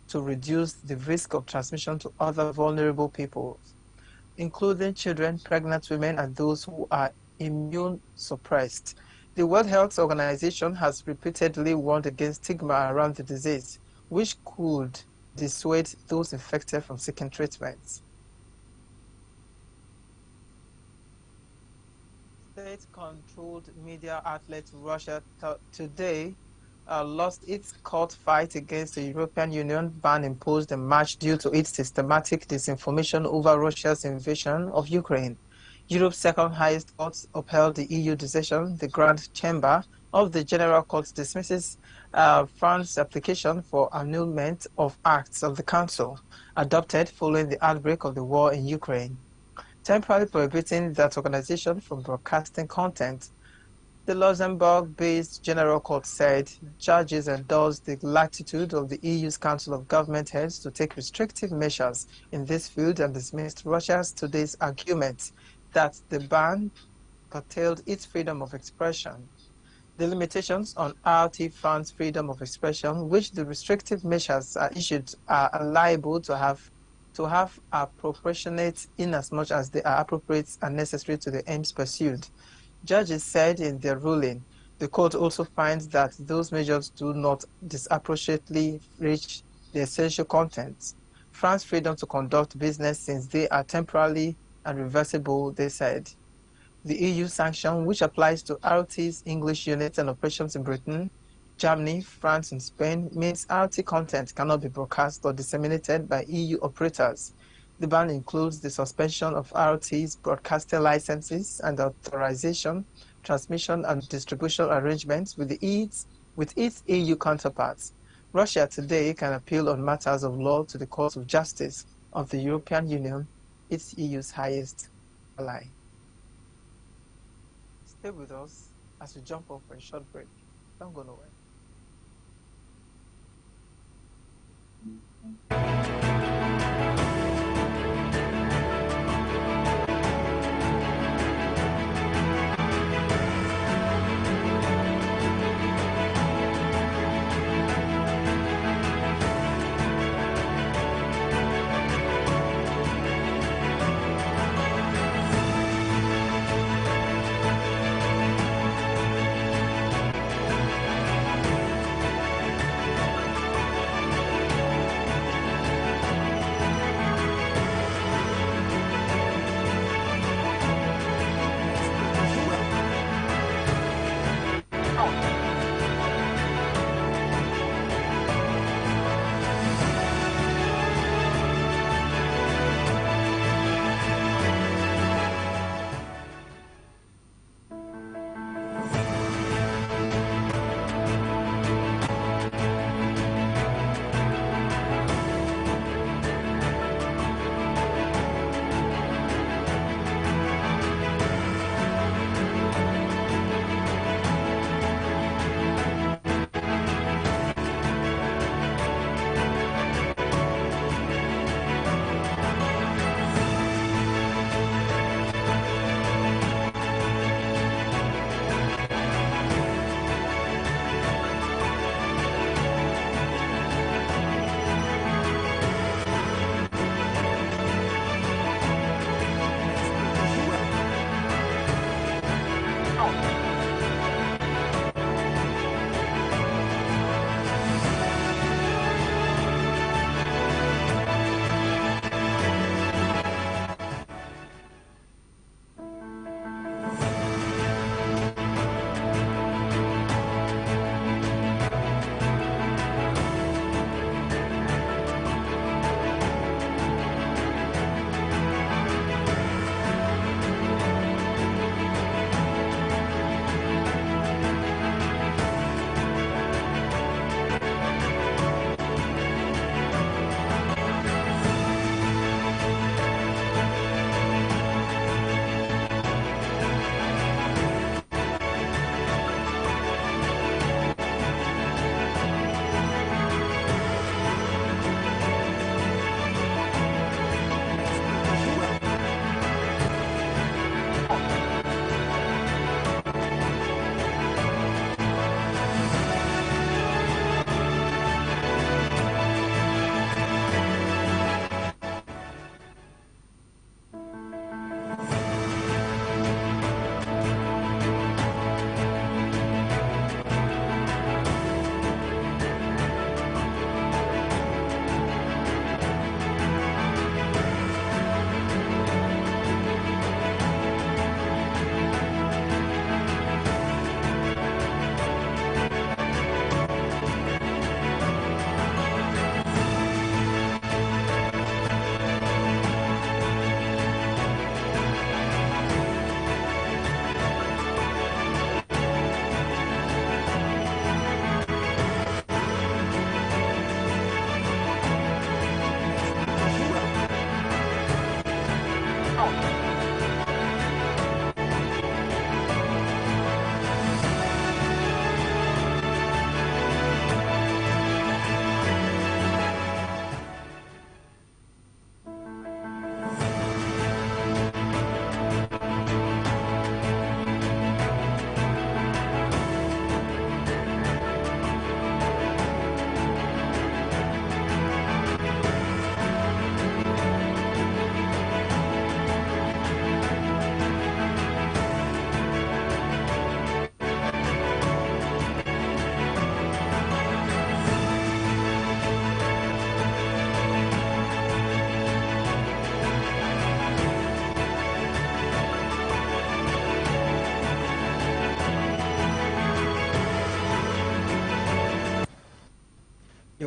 to reduce the risk of transmission to other vulnerable people, including children, pregnant women, and those who are immune suppressed. The World Health Organization has repeatedly warned against stigma around the disease, which could dissuade those infected from seeking treatments. State-controlled media outlet Russia today lost its court fight against the European Union ban imposed in March due to its systematic disinformation over Russia's invasion of Ukraine. Europe's second highest court upheld the EU decision. The Grand Chamber of the General Court dismisses France's application for annulment of acts of the Council adopted following the outbreak of the war in Ukraine, temporarily prohibiting that organization from broadcasting content. The Luxembourg-based General Court said judges endorsed the latitude of the EU's Council of Government Heads to take restrictive measures in this field and dismissed Russia's today's argument that the ban curtailed its freedom of expression. The limitations on RT France's freedom of expression, which the restrictive measures are issued, are liable to have are proportionate inasmuch as they are appropriate and necessary to the aims pursued. Judges said in their ruling, the court also finds that those measures do not disproportionately reach the essential contents. France's freedom to conduct business, since they are temporarily and reversible, they said. The EU sanction, which applies to RT's English units and operations in Britain, Germany, France, and Spain, means RT content cannot be broadcast or disseminated by EU operators. The ban includes the suspension of RT's broadcaster licenses and authorization, transmission, and distribution arrangements with its EU counterparts. Russia today can appeal on matters of law to the Court of Justice of the European Union, its EU's highest ally. Stay with us as we jump off for a short break. Don't go nowhere.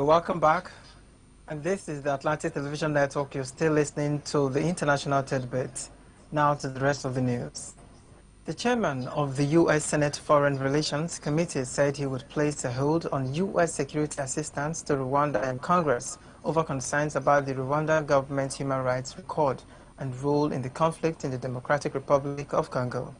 You're welcome back. And this is the Atlantic Television Network. You're still listening to the International Tidbit. Now to the rest of the news. The chairman of the U.S. Senate Foreign Relations Committee said he would place a hold on U.S. security assistance to Rwanda in Congress over concerns about the Rwandan government's human rights record and role in the conflict in the Democratic Republic of Congo.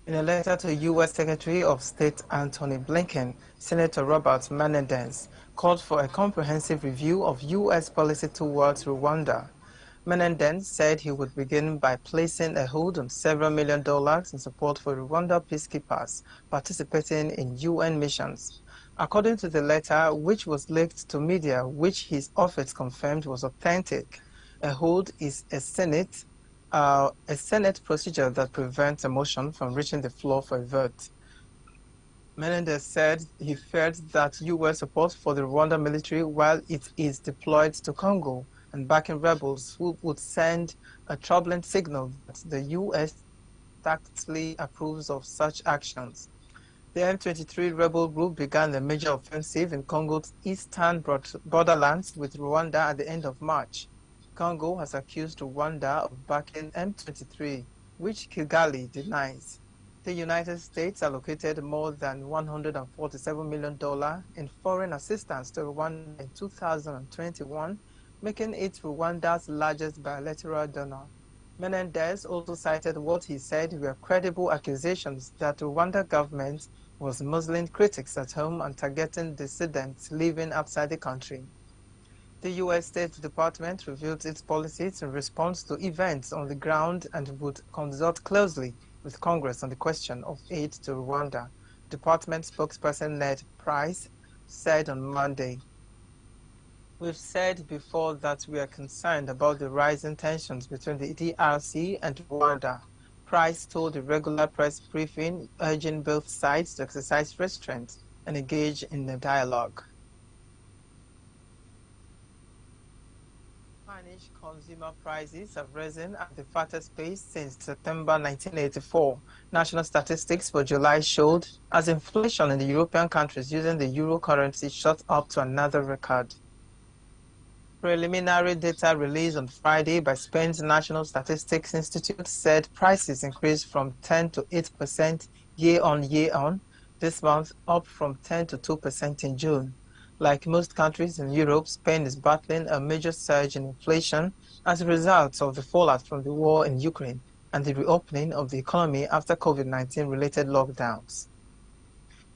In a letter to U.S. Secretary of State Antony Blinken, Senator Robert Menendez called for a comprehensive review of U.S. policy towards Rwanda. Menendez said he would begin by placing a hold on several $1 million in support for Rwanda peacekeepers participating in UN missions. According to the letter, which was leaked to media, which his office confirmed was authentic, a hold is a Senate procedure that prevents a motion from reaching the floor for a vote. Menendez said he feared that U.S. support for the Rwanda military while it is deployed to Congo and backing rebels who would send a troubling signal that the U.S. tacitly approves of such actions. The M23 rebel group began a major offensive in Congo's eastern borderlands with Rwanda at the end of March. Congo has accused Rwanda of backing M23, which Kigali denies. The United States allocated more than $147 million in foreign assistance to Rwanda in 2021, making it Rwanda's largest bilateral donor. Menendez also cited what he said were credible accusations that the Rwanda government was muzzling critics at home and targeting dissidents living outside the country. The U.S. State Department revealed its policies in response to events on the ground and would consult closely with Congress on the question of aid to Rwanda, Department spokesperson Ned Price said on Monday. We've said before that we are concerned about the rising tensions between the DRC and Rwanda. Price told a regular press briefing, urging both sides to exercise restraint and engage in a dialogue. Spanish consumer prices have risen at the fastest pace since September 1984. National statistics for July showed as inflation in the European countries using the euro currency shot up to another record. Preliminary data released on Friday by Spain's National Statistics Institute said prices increased from 10 to 8% year-on this month, up from 10 to 2% in June. Like most countries in Europe, Spain is battling a major surge in inflation as a result of the fallout from the war in Ukraine and the reopening of the economy after COVID-19 related lockdowns.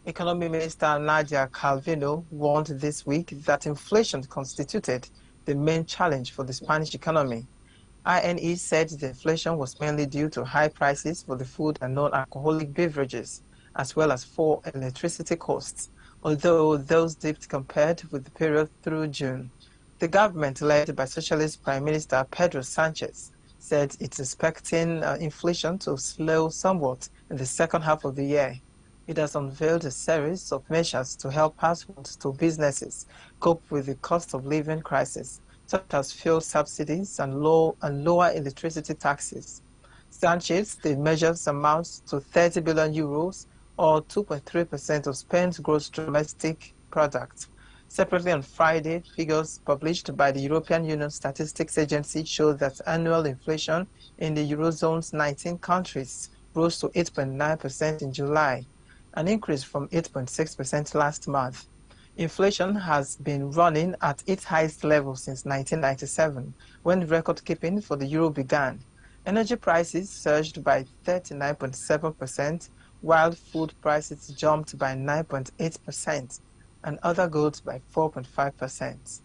Economy Minister Nadia Calvino warned this week that inflation constituted the main challenge for the Spanish economy. INE said the inflation was mainly due to high prices for the food and non-alcoholic beverages, as well as for electricity costs, although those dipped compared with the period through June. The government, led by Socialist Prime Minister Pedro Sanchez, said it's expecting inflation to slow somewhat in the second half of the year. It has unveiled a series of measures to help households to businesses cope with the cost of living crisis, such as fuel subsidies and lower electricity taxes. Sanchez, the measures amount to 30 billion euros, or 2.3% of Spain's gross domestic product. Separately on Friday, figures published by the European Union Statistics Agency showed that annual inflation in the Eurozone's 19 countries rose to 8.9% in July, an increase from 8.6% last month. Inflation has been running at its highest level since 1997, when record-keeping for the euro began. Energy prices surged by 39.7%, while food prices jumped by 9.8%, and other goods by 4.5%.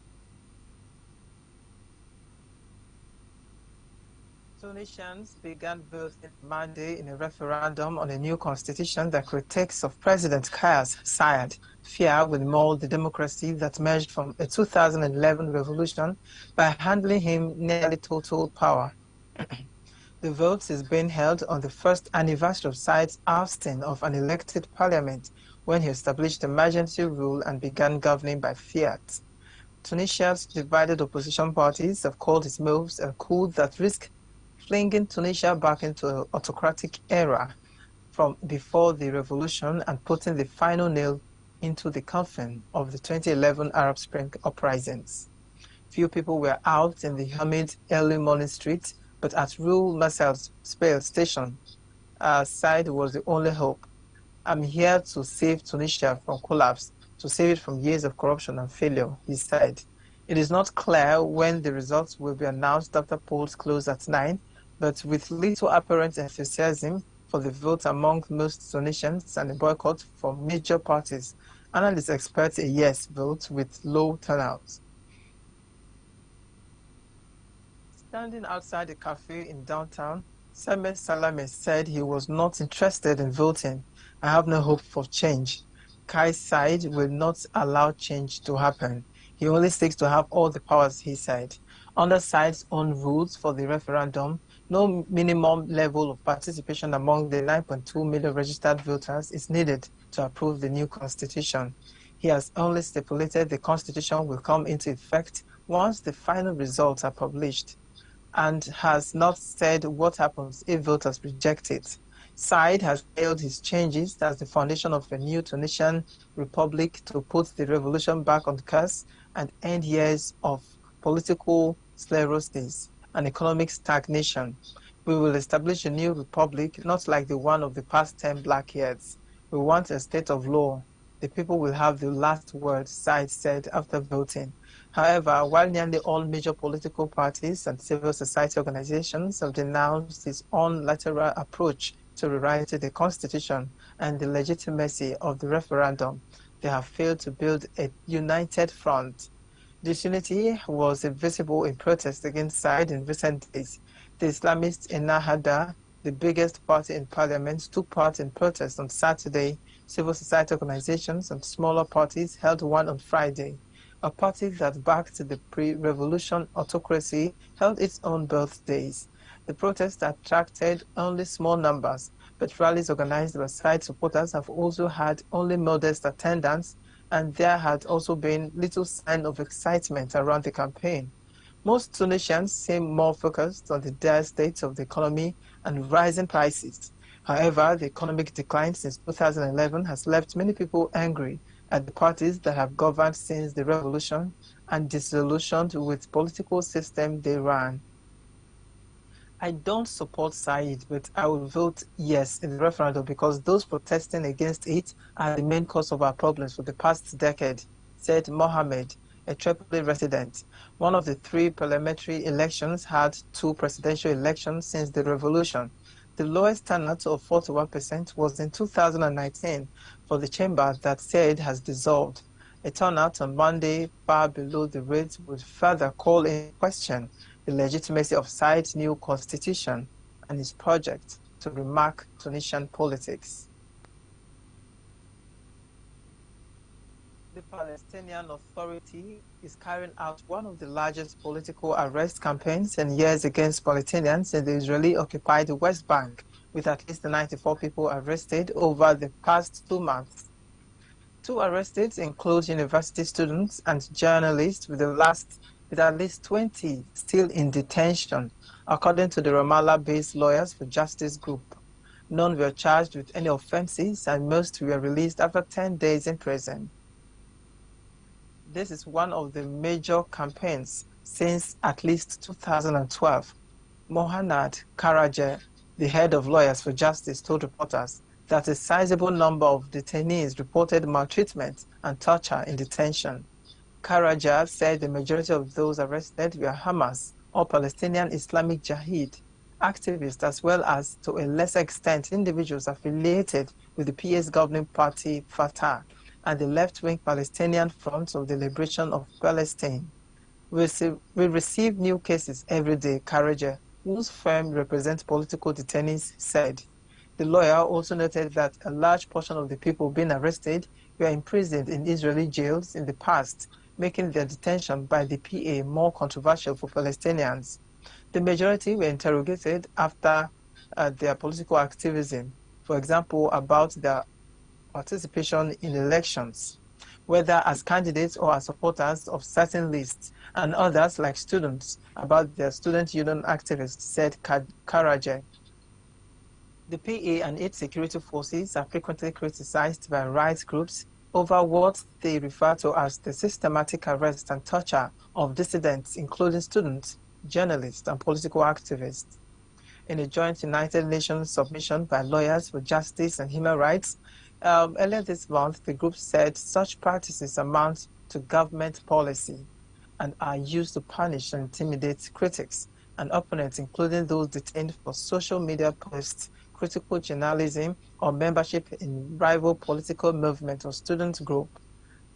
Tunisians began voting Monday in a referendum on a new constitution that critics of President Kais Saied fear will mold the democracy that emerged from a 2011 revolution by handing him nearly total power. The vote is being held on the first anniversary of Saied's ousting of an elected parliament when he established emergency rule and began governing by fiat. Tunisia's divided opposition parties have called his moves a coup that risks flinging Tunisia back into an autocratic era from before the revolution and putting the final nail into the coffin of the 2011 Arab Spring uprisings. Few people were out in the humid early morning street, but at Rue Marcel's station, Said was the only hope. I'm here to save Tunisia from collapse, to save it from years of corruption and failure, he said. It is not clear when the results will be announced after polls close at 9, but with little apparent enthusiasm for the vote among most Tunisians and a boycott for major parties, analysts expect a yes vote with low turnout. Standing outside a cafe in downtown, Samet Salame said he was not interested in voting. I have no hope for change. Kai's side will not allow change to happen. He only seeks to have all the powers, he said. Under side's own rules for the referendum, no minimum level of participation among the 9.2 million registered voters is needed to approve the new constitution. He has only stipulated the constitution will come into effect once the final results are published, and has not said what happens if voters reject it. Said has hailed his changes as the foundation of a new Tunisian republic to put the revolution back on course and end years of political sclerosis and economic stagnation. We will establish a new republic, not like the one of the past 10 black years. We want a state of law. The people will have the last word, Said said after voting. However, while nearly all major political parties and civil society organizations have denounced his unilateral approach to rewriting the constitution and the legitimacy of the referendum, they have failed to build a united front. Disunity was visible in protest against Said in recent days. The Islamist Ennahda, the biggest party in parliament, took part in protests on Saturday. Civil society organizations and smaller parties held one on Friday. A party that backed the pre-revolution autocracy held its own birthdays. The protests attracted only small numbers, but rallies organized by side supporters have also had only modest attendance, and there had also been little sign of excitement around the campaign. Most Tunisians seem more focused on the dire state of the economy and rising prices. However, the economic decline since 2011 has left many people angry at the parties that have governed since the revolution and disillusioned with political system they ran. I don't support Said, but I will vote yes in the referendum because those protesting against it are the main cause of our problems for the past decade, said Mohammed, a Tripoli resident. One of the 3 parliamentary elections had 2 presidential elections since the revolution. The lowest turnout of 41% was in 2019 for the chamber that said has dissolved. A turnout on Monday far below the rate would further call into question the legitimacy of Said's new constitution and his project to remark Tunisian politics. The Palestinian Authority is carrying out one of the largest political arrest campaigns in years against Palestinians in the Israeli-occupied West Bank, with at least 94 people arrested over the past 2 months. 2 arrested include university students and journalists, with at least 20 still in detention, according to the Ramallah-based Lawyers for Justice group. None were charged with any offenses, and most were released after 10 days in prison. This is one of the major campaigns since at least 2012. Mohanad Karaje, the head of Lawyers for Justice, told reporters that a sizable number of detainees reported maltreatment and torture in detention. Karaja said the majority of those arrested were Hamas or Palestinian Islamic Jihad activists, as well as, to a lesser extent, individuals affiliated with the PS governing party Fatah and the left-wing Palestinian Front of the Liberation of Palestine. We receive new cases every day, Karaja, whose firm represents political detainees, said. The lawyer also noted that a large portion of the people being arrested were imprisoned in Israeli jails in the past, making their detention by the PA more controversial for Palestinians. The majority were interrogated after their political activism, for example, about their participation in elections, whether as candidates or as supporters of certain lists, and others, like students, about their student union activists, said Karaje. The PA and its security forces are frequently criticized by rights groups, over what they refer to as the systematic arrest and torture of dissidents, including students, journalists, and political activists. In a joint United Nations submission by Lawyers for Justice and Human Rights, earlier this month, the group said such practices amount to government policy and are used to punish and intimidate critics and opponents, including those detained for social media posts, critical journalism, or membership in rival political movement or student group.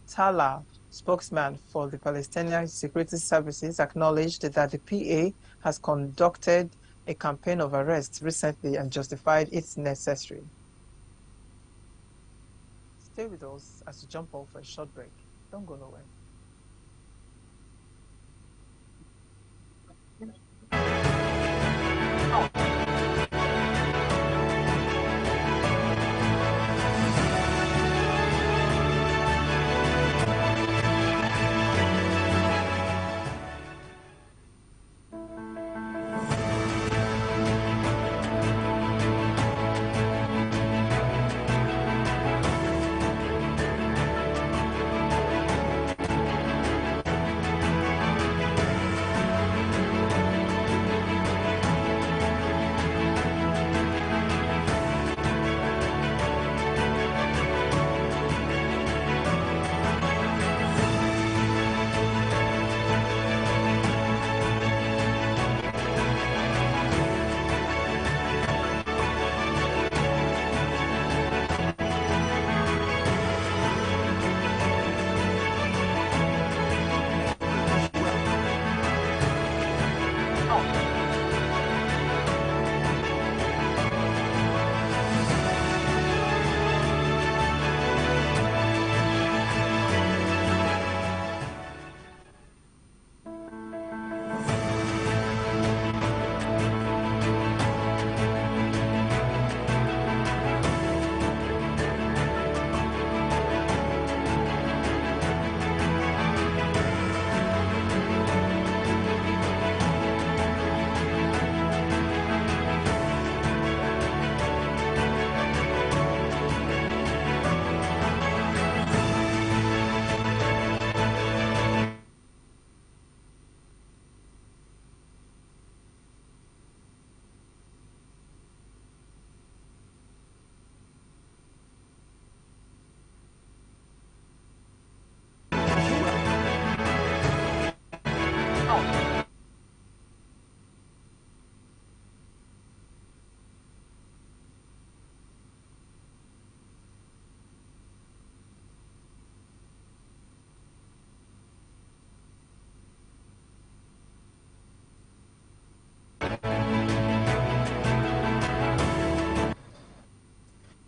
Tala, spokesman for the Palestinian Security Services, acknowledged that the PA has conducted a campaign of arrests recently and justified its necessary. Stay with us as we jump off for a short break. Don't go nowhere.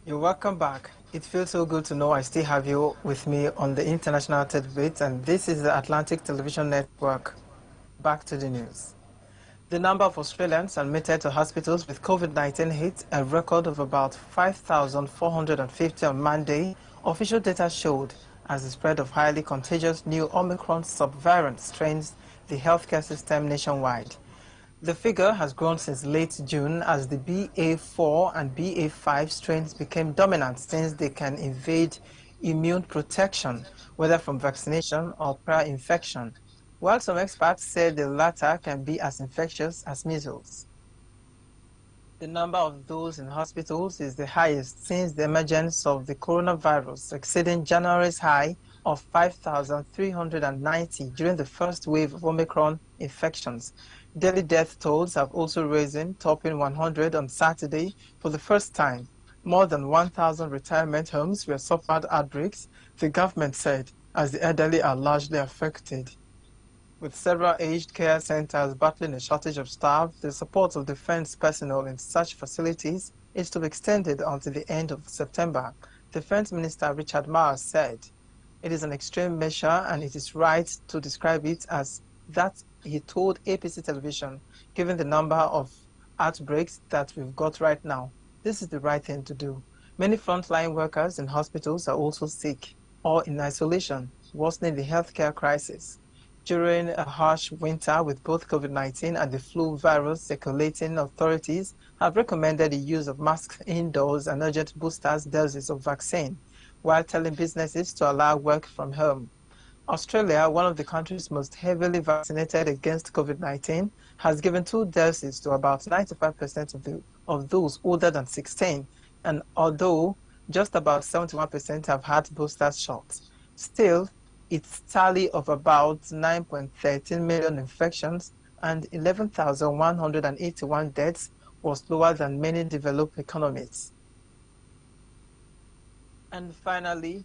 You're welcome back. It feels so good to know I still have you with me on the International Debate, and this is the Atlantic Television Network. Back to the news. The number of Australians admitted to hospitals with COVID-19 hit a record of about 5,450 on Monday, official data showed, as the spread of highly contagious new Omicron subvariant strains the healthcare system nationwide. The figure has grown since late June as the BA4 and BA5 strains became dominant since they can evade immune protection, whether from vaccination or prior infection, while some experts say the latter can be as infectious as measles. The number of those in hospitals is the highest since the emergence of the coronavirus, exceeding January's high of 5,390 during the first wave of Omicron infections. Daily death tolls have also risen, topping 100 on Saturday for the first time. More than 1,000 retirement homes were suffered outbreaks, the government said, as the elderly are largely affected. With several aged care centers battling a shortage of staff, the support of defense personnel in such facilities is to be extended until the end of September. Defense Minister Richard Marles said, "It is an extreme measure and it is right to describe it as that," he told APC television, "given the number of outbreaks that we've got right now. This is the right thing to do. Many frontline workers in hospitals are also sick or in isolation, worsening the healthcare crisis. During a harsh winter with both COVID-19 and the flu virus circulating, authorities have recommended the use of masks indoors and urgent boosters doses of vaccine. while telling businesses to allow work from home. Australia, one of the countries most heavily vaccinated against COVID-19, has given 2 doses to about 95% of those older than 16, and although just about 71% have had booster shots, still, its tally of about 9.13 million infections and 11,181 deaths was lower than many developed economies. And finally,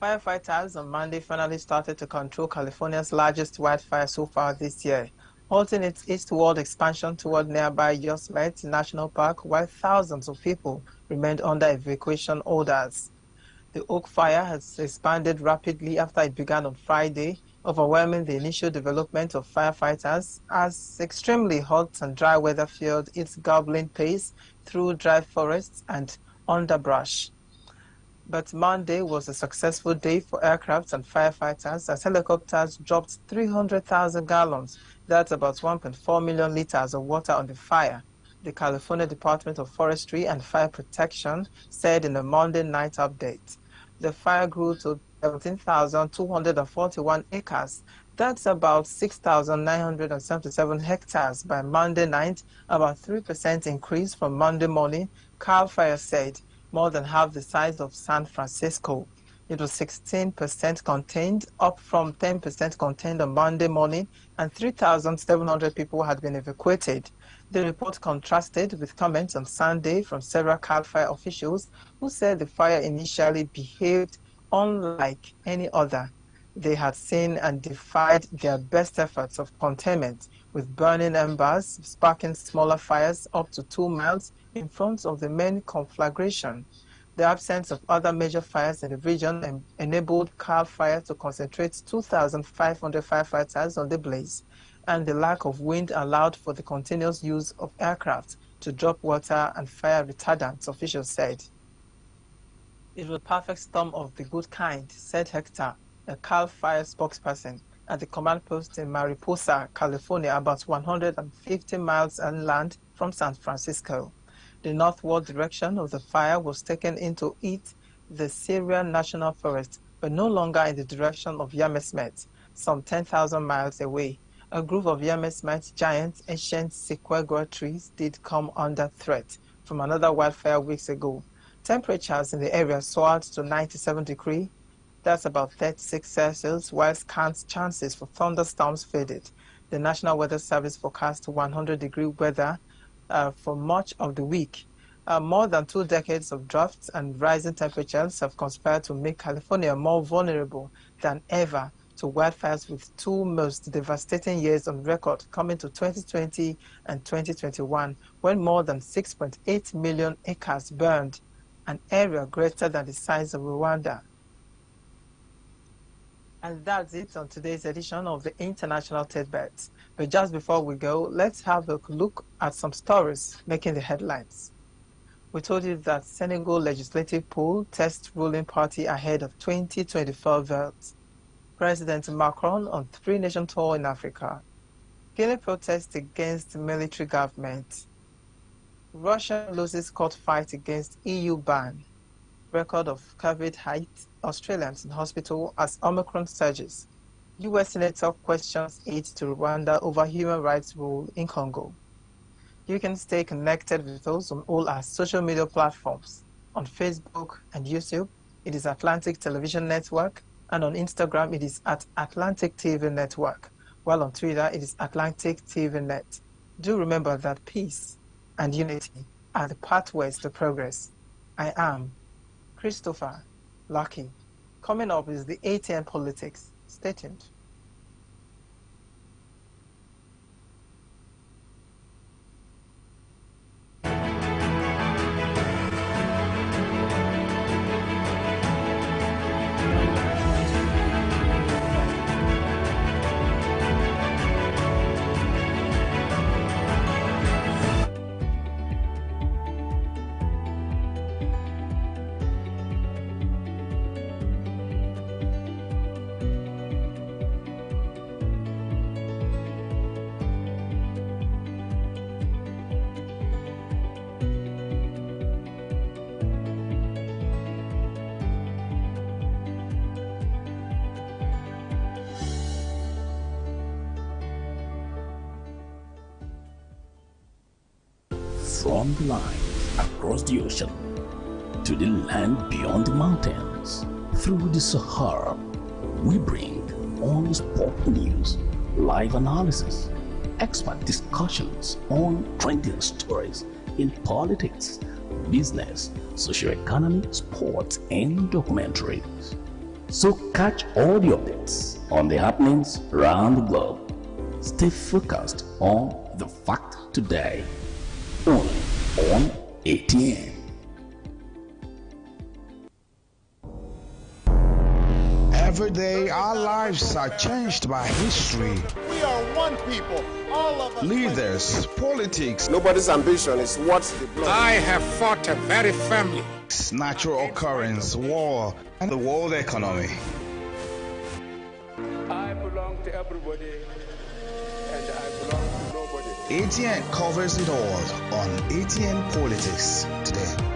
firefighters on Monday finally started to control California's largest wildfire so far this year, halting its eastward expansion toward nearby Yosemite National Park, while thousands of people remained under evacuation orders. The Oak Fire has expanded rapidly after it began on Friday, overwhelming the initial development of firefighters as extremely hot and dry weather fueled its gobbling pace through dry forests and underbrush. But Monday was a successful day for aircrafts and firefighters as helicopters dropped 300,000 gallons, that's about 1.4 million liters of water on the fire, the California Department of Forestry and Fire Protection said in a Monday night update. The fire grew to 17,241 acres. That's about 6,977 hectares by Monday night, about 3% increase from Monday morning, CAL FIRE said, more than half the size of San Francisco. It was 16% contained, up from 10% contained on Monday morning, and 3,700 people had been evacuated. The report contrasted with comments on Sunday from several CAL FIRE officials who said the fire initially behaved unlike any other they had seen and defied their best efforts of containment, with burning embers sparking smaller fires up to 2 miles in front of the main conflagration. The absence of other major fires in the region enabled CAL FIRE to concentrate 2,500 firefighters on the blaze, and the lack of wind allowed for the continuous use of aircraft to drop water and fire retardants, officials said. It was a perfect storm of the good kind, said Hector, a CAL FIRE spokesperson at the command post in Mariposa, California, about 150 miles inland from San Francisco. The northward direction of the fire was taken into the Syrian National Forest, but no longer in the direction of Yosemite, some 10,000 miles away. A group of Yosemite giant ancient sequoia trees did come under threat from another wildfire weeks ago. Temperatures in the area soared to 97 degrees, that's about 36 Celsius, while scant chances for thunderstorms faded. The National Weather Service forecast 100-degree weather for much of the week. More than 2 decades of droughts and rising temperatures have conspired to make California more vulnerable than ever to wildfires, with 2 most devastating years on record coming to 2020 and 2021, when more than 6.8 million acres burned, an area greater than the size of Rwanda. And that's it on today's edition of the International Tidbits. But just before we go, let's have a look at some stories making the headlines. We told you that Senegal legislative poll tests ruling party ahead of 2024 votes. President Macron on 3-nation tour in Africa. Guinea protests against military government. Russia loses court fight against EU ban. Record of COVID height, Australians in hospital as Omicron surges. US Senator questions aid to Rwanda over human rights rule in Congo. You can stay connected with us on all our social media platforms. On Facebook and YouTube, it is Atlantic Television Network, and on Instagram, it is at Atlantic TV Network, while on Twitter, it is Atlantic TV Net. Do remember that peace and unity are the pathways to progress. I am Christopher Lucky. Coming up is the ATM Politics. Stay tuned. beyond the line, across the ocean, to the land beyond the mountains, through the Sahara. We bring on-the-spot news, live analysis, expert discussions on trending stories in politics, business, socio-economy, sports, and documentaries. So catch all the updates on the happenings around the globe. Stay focused on the fact today, only on ATN. Every day, our lives are changed by history. We are one people, all of us. Leaders, politics. Nobody's ambition is what's the blood. I have fought a very family. Natural occurrence, war, and the world economy. I belong to everybody, and I belong to nobody. ATN covers it all on ATN Politics today.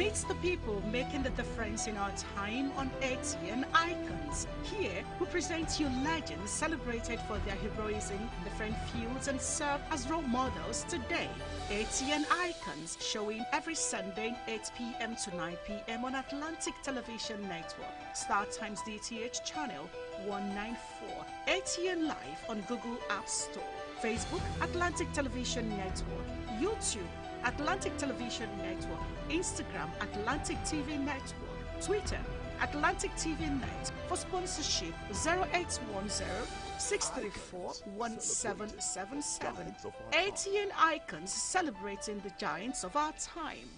Meet the people making the difference in our time on ATN Icons. Here, we present you legends celebrated for their heroism in different fields and serve as role models today. ATN Icons, showing every Sunday 8 p.m. to 9 p.m. on Atlantic Television Network, StarTimes DTH channel 194, ATN Live on Google App Store, Facebook Atlantic Television Network, YouTube Atlantic Television Network, Instagram Atlantic TV Network, Twitter Atlantic TV Net. For sponsorship 0810-634-1777. ATN Icons, celebrating the giants of our time.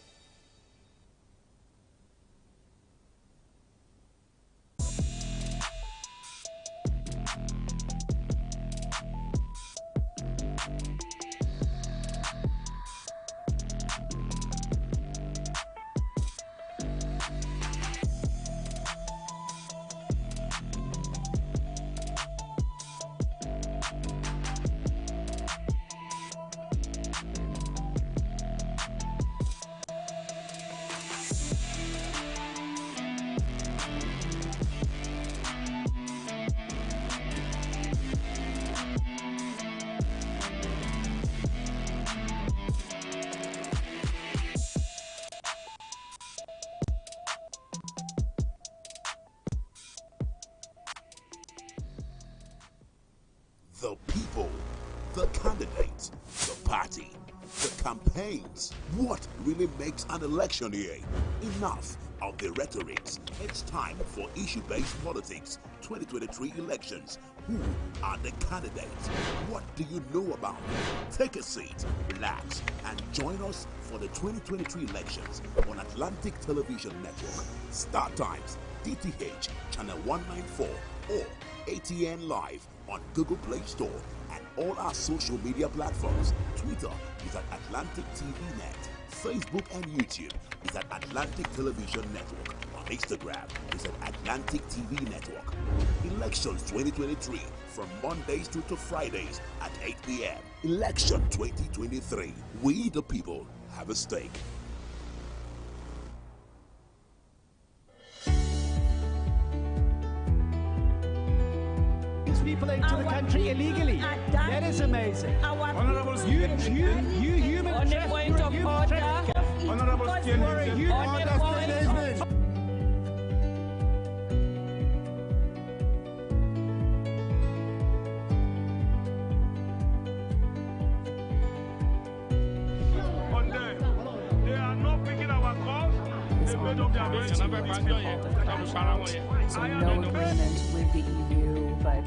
The people, the candidates, the party, the campaigns. What really makes an election here? Enough of the rhetorics. It's time for issue-based politics. 2023 elections. Who are the candidates? What do you know about them? Take a seat, relax, and join us for the 2023 elections on Atlantic Television Network, StarTimes, DTH, channel 194, or ATN Live on Google Play Store and all our social media platforms. Twitter is at Atlantic TV Net. Facebook and YouTube is at Atlantic Television Network. On Instagram is at Atlantic TV Network. Elections 2023 from Mondays to Fridays at 8 p.m. Election 2023. We the people have a stake. People into the country illegally. That is amazing. Honourable human trafficker. Honourable They are not picking our calls. They made up their minds. So no agreement with the EU, but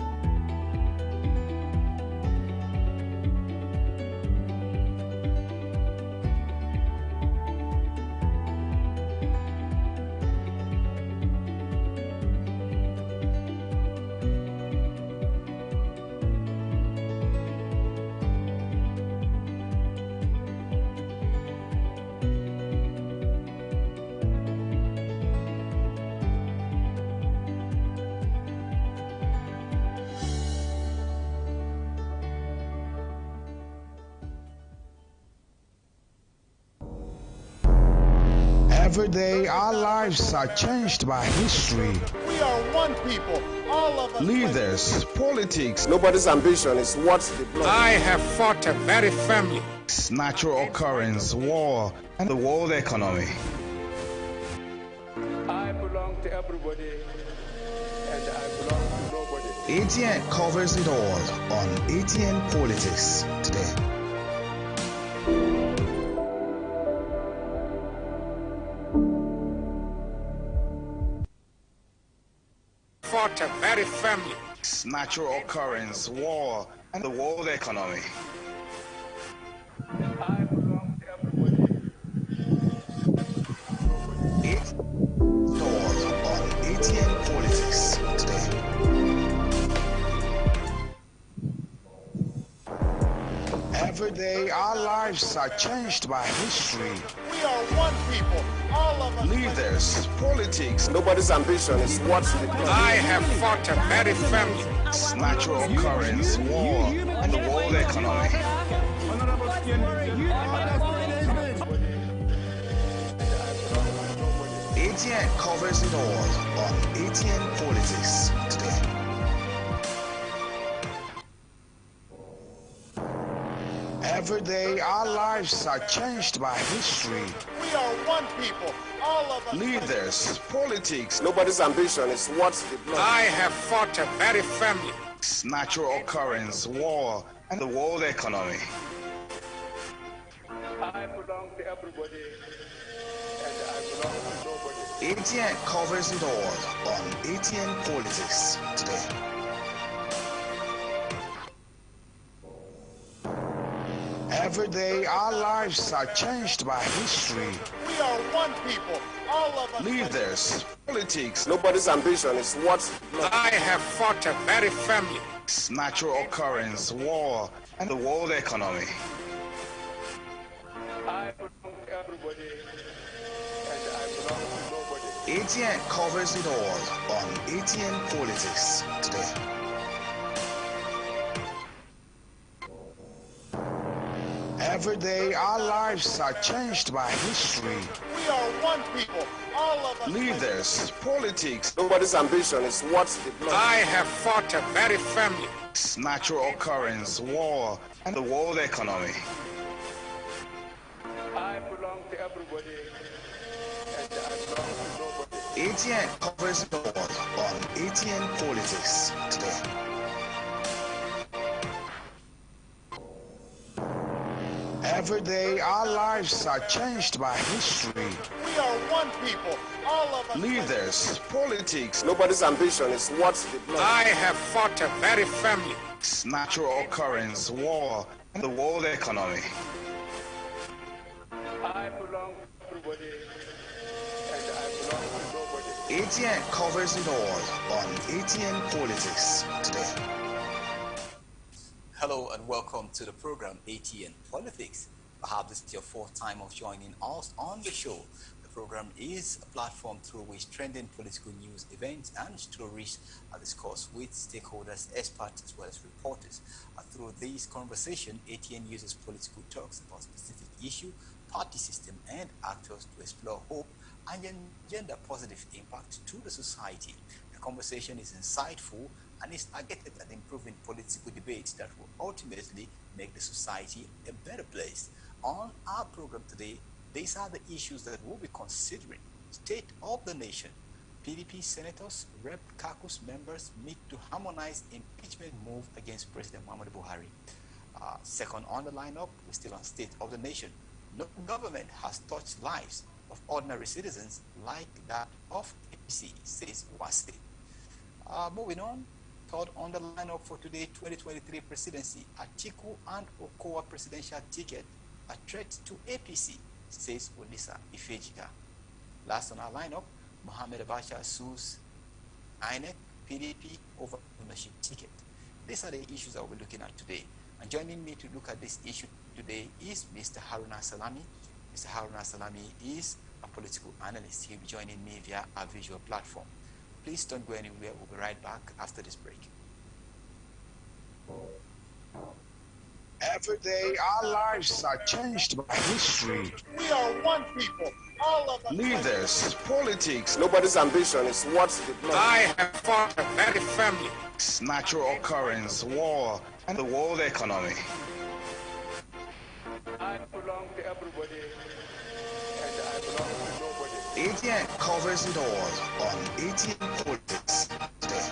Every day, our lives are changed by history. We are one people, all of us. Leaders, politics. Nobody's ambition is what the blood. I have fought very firmly. Natural occurrence, war, and the world economy. I belong to everybody, and I belong to nobody. ATN covers it all on ATN Politics today. Fought very firmly. Natural occurrence, war, and the world economy. I belong to everybody. It's all on ATN Politics today. Every day, our lives are changed by history. We are one people, all of us. Leaders, politics. Nobody's ambition is what the blood. I have fought very firmly. Natural occurrence, war, and the world economy. ATN covers it all on ATN Politics today. Every day, our lives are changed by history. We are one people, all of us. Leaders, politics. Nobody's ambition is what's the blood. I have fought a very family. Natural occurrence, war, and the world economy. I belong to everybody, and I belong to nobody. ATN covers it all on ATN Politics today. Every day, our lives are changed by history. We are one people, all of us. Leaders, politics. Nobody's ambition is what's the blood. I have fought a very family. Natural occurrence, war, and the world economy. I belong to everybody, and I belong to nobody. ATN covers it all on ATN Politics today. Every day, our lives are changed by history. We are one people, all of us. Leaders, politics. Nobody's ambition is what's the blood. I have fought a very family. Natural occurrence, war, and the world economy. I belong to everybody, and I belong to nobody. ATN covers it all on ATN Politics today. Every day, our lives are changed by history. We are one people, all of us. Leaders, politics. Nobody's ambition is what's the blood. I have fought a very family. Natural occurrence, war, and the world economy. I belong to everybody, and I belong to nobody. ATN covers it all on ATN Politics today. Hello and welcome to the program ATN Politics. Perhaps this is your fourth time of joining us on the show. The program is a platform through which trending political news, events and stories are discussed with stakeholders, experts as well as reporters. Through this conversation, ATN uses political talks about specific issue, party system and actors to explore hope and gender positive impact to the society. The conversation is insightful and is targeted at improving political debates that will ultimately make the society a better place. On our program today, these are the issues that we'll be considering. State of the nation. PDP senators, Rep. Caucus members meet to harmonize impeachment move against President Muhammadu Buhari. Second on the lineup, we're still on State of the nation. No government has touched lives of ordinary citizens like that of APC, says Wase. Moving on, third on the lineup for today, 2023 presidency, Atiku and Okowa presidential ticket, a threat to APC, says Olisa Ifejika. Last on our lineup, Mohamed Abacha sues INEC, PDP over ownership ticket. These are the issues that we'll be looking at today. And joining me to look at this issue today is Mr. Haruna Salami. Mr. Haruna Salami is a political analyst. He'll be joining me via our visual platform. Please don't go anywhere. We'll be right back after this break. Every day, our lives are changed by history. We are one people, all of us. Leaders, politics. Nobody's ambition is what's the blood. I have fought a very family. Natural occurrence, war, and the world economy. I belong to everybody, and I belong to nobody. ATN covers it all on ATN Politics today.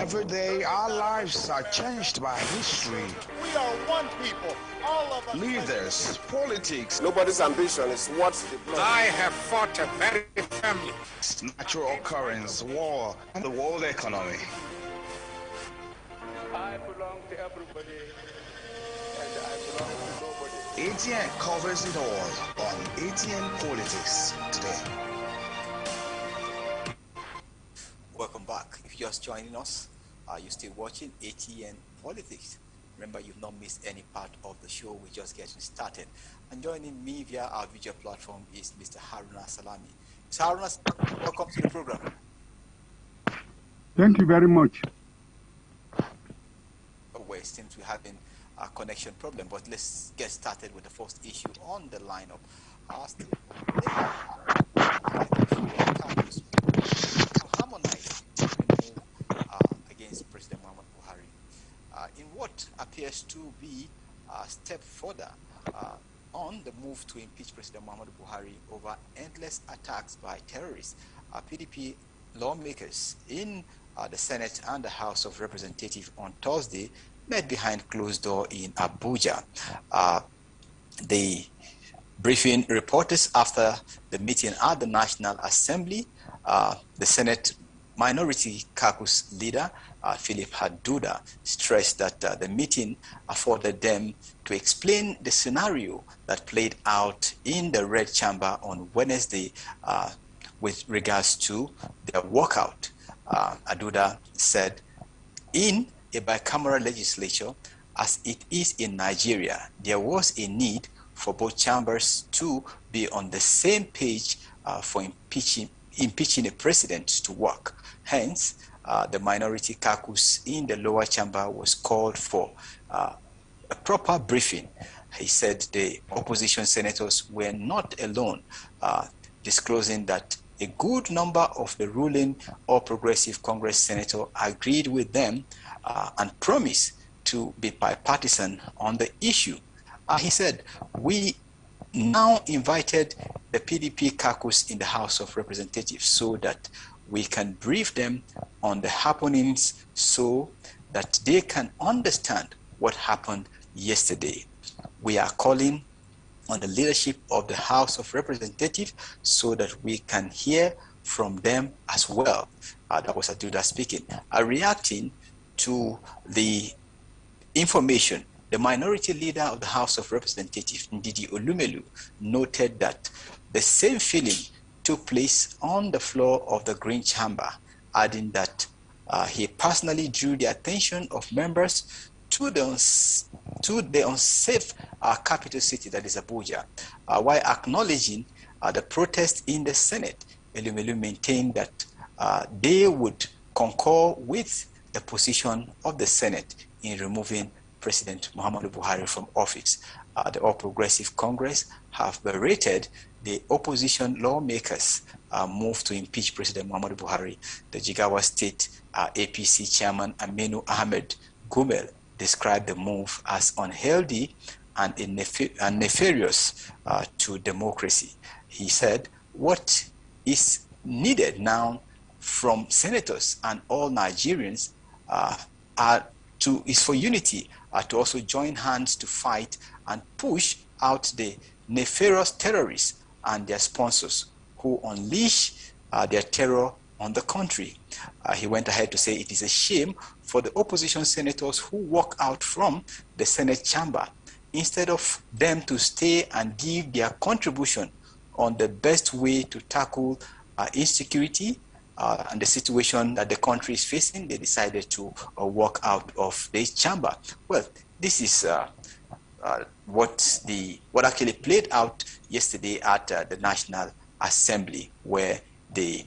every day our lives are changed by history. We are one people, all of us. Leaders, politics. Nobody's ambition is what's the blood. I have fought a very family. Natural occurrence, war, and the world economy. I belong to everybody, and I belong to nobody. ATN covers it all on ATN Politics today. Welcome back. If you're just joining us, you're still watching ATN Politics. Remember, you've not missed any part of the show. We're just getting started. And joining me via our video platform is Mr. Haruna Salami. Mr. Haruna, welcome to the program. Thank you very much. It seems we're having a connection problem, but let's get started with the first issue on the lineup. Harmonize against President Muhammad Buhari in what appears to be a step further on the move to impeach President Muhammad Buhari over endless attacks by terrorists. PDP lawmakers in the Senate and the House of Representatives on Thursday met behind closed door in Abuja. The briefing reporters after the meeting at the National Assembly, the Senate Minority Caucus leader, Philip Haduda, stressed that the meeting afforded them to explain the scenario that played out in the Red Chamber on Wednesday with regards to their walkout. Haduda said, in a bicameral legislature, as it is in Nigeria, there was a need for both chambers to be on the same page for impeaching a president to work. Hence, the minority caucus in the lower chamber was called for a proper briefing. He said the opposition senators were not alone, disclosing that a good number of the ruling All Progressive Congress senators agreed with them and promised to be bipartisan on the issue. He said, we now invited the PDP caucus in the House of Representatives so that we can brief them on the happenings so that they can understand what happened yesterday. We are calling on the leadership of the House of Representatives so that we can hear from them as well. That was Haduda speaking. Reacting to the information, the minority leader of the House of Representatives, Ndidi Olumelu, noted that the same feeling took place on the floor of the Green Chamber, adding that he personally drew the attention of members to the unsafe capital city, that is Abuja. While acknowledging the protest in the Senate, Olumelu maintained that they would concur with the position of the Senate in removing President Muhammadu Buhari from office. The All Progressive Congress have berated the opposition lawmakers' move to impeach President Muhammadu Buhari. The Jigawa State APC chairman Aminu Ahmed Gumel described the move as unhealthy and nefarious to democracy. He said, what is needed now from senators and all Nigerians is for unity, to also join hands to fight and push out the nefarious terrorists and their sponsors who unleash their terror on the country. He went ahead to say it is a shame for the opposition senators who walk out from the Senate chamber instead of them to stay and give their contribution on the best way to tackle insecurity and the situation that the country is facing. They decided to walk out of this chamber. Well, this is what actually played out yesterday at the National Assembly, where the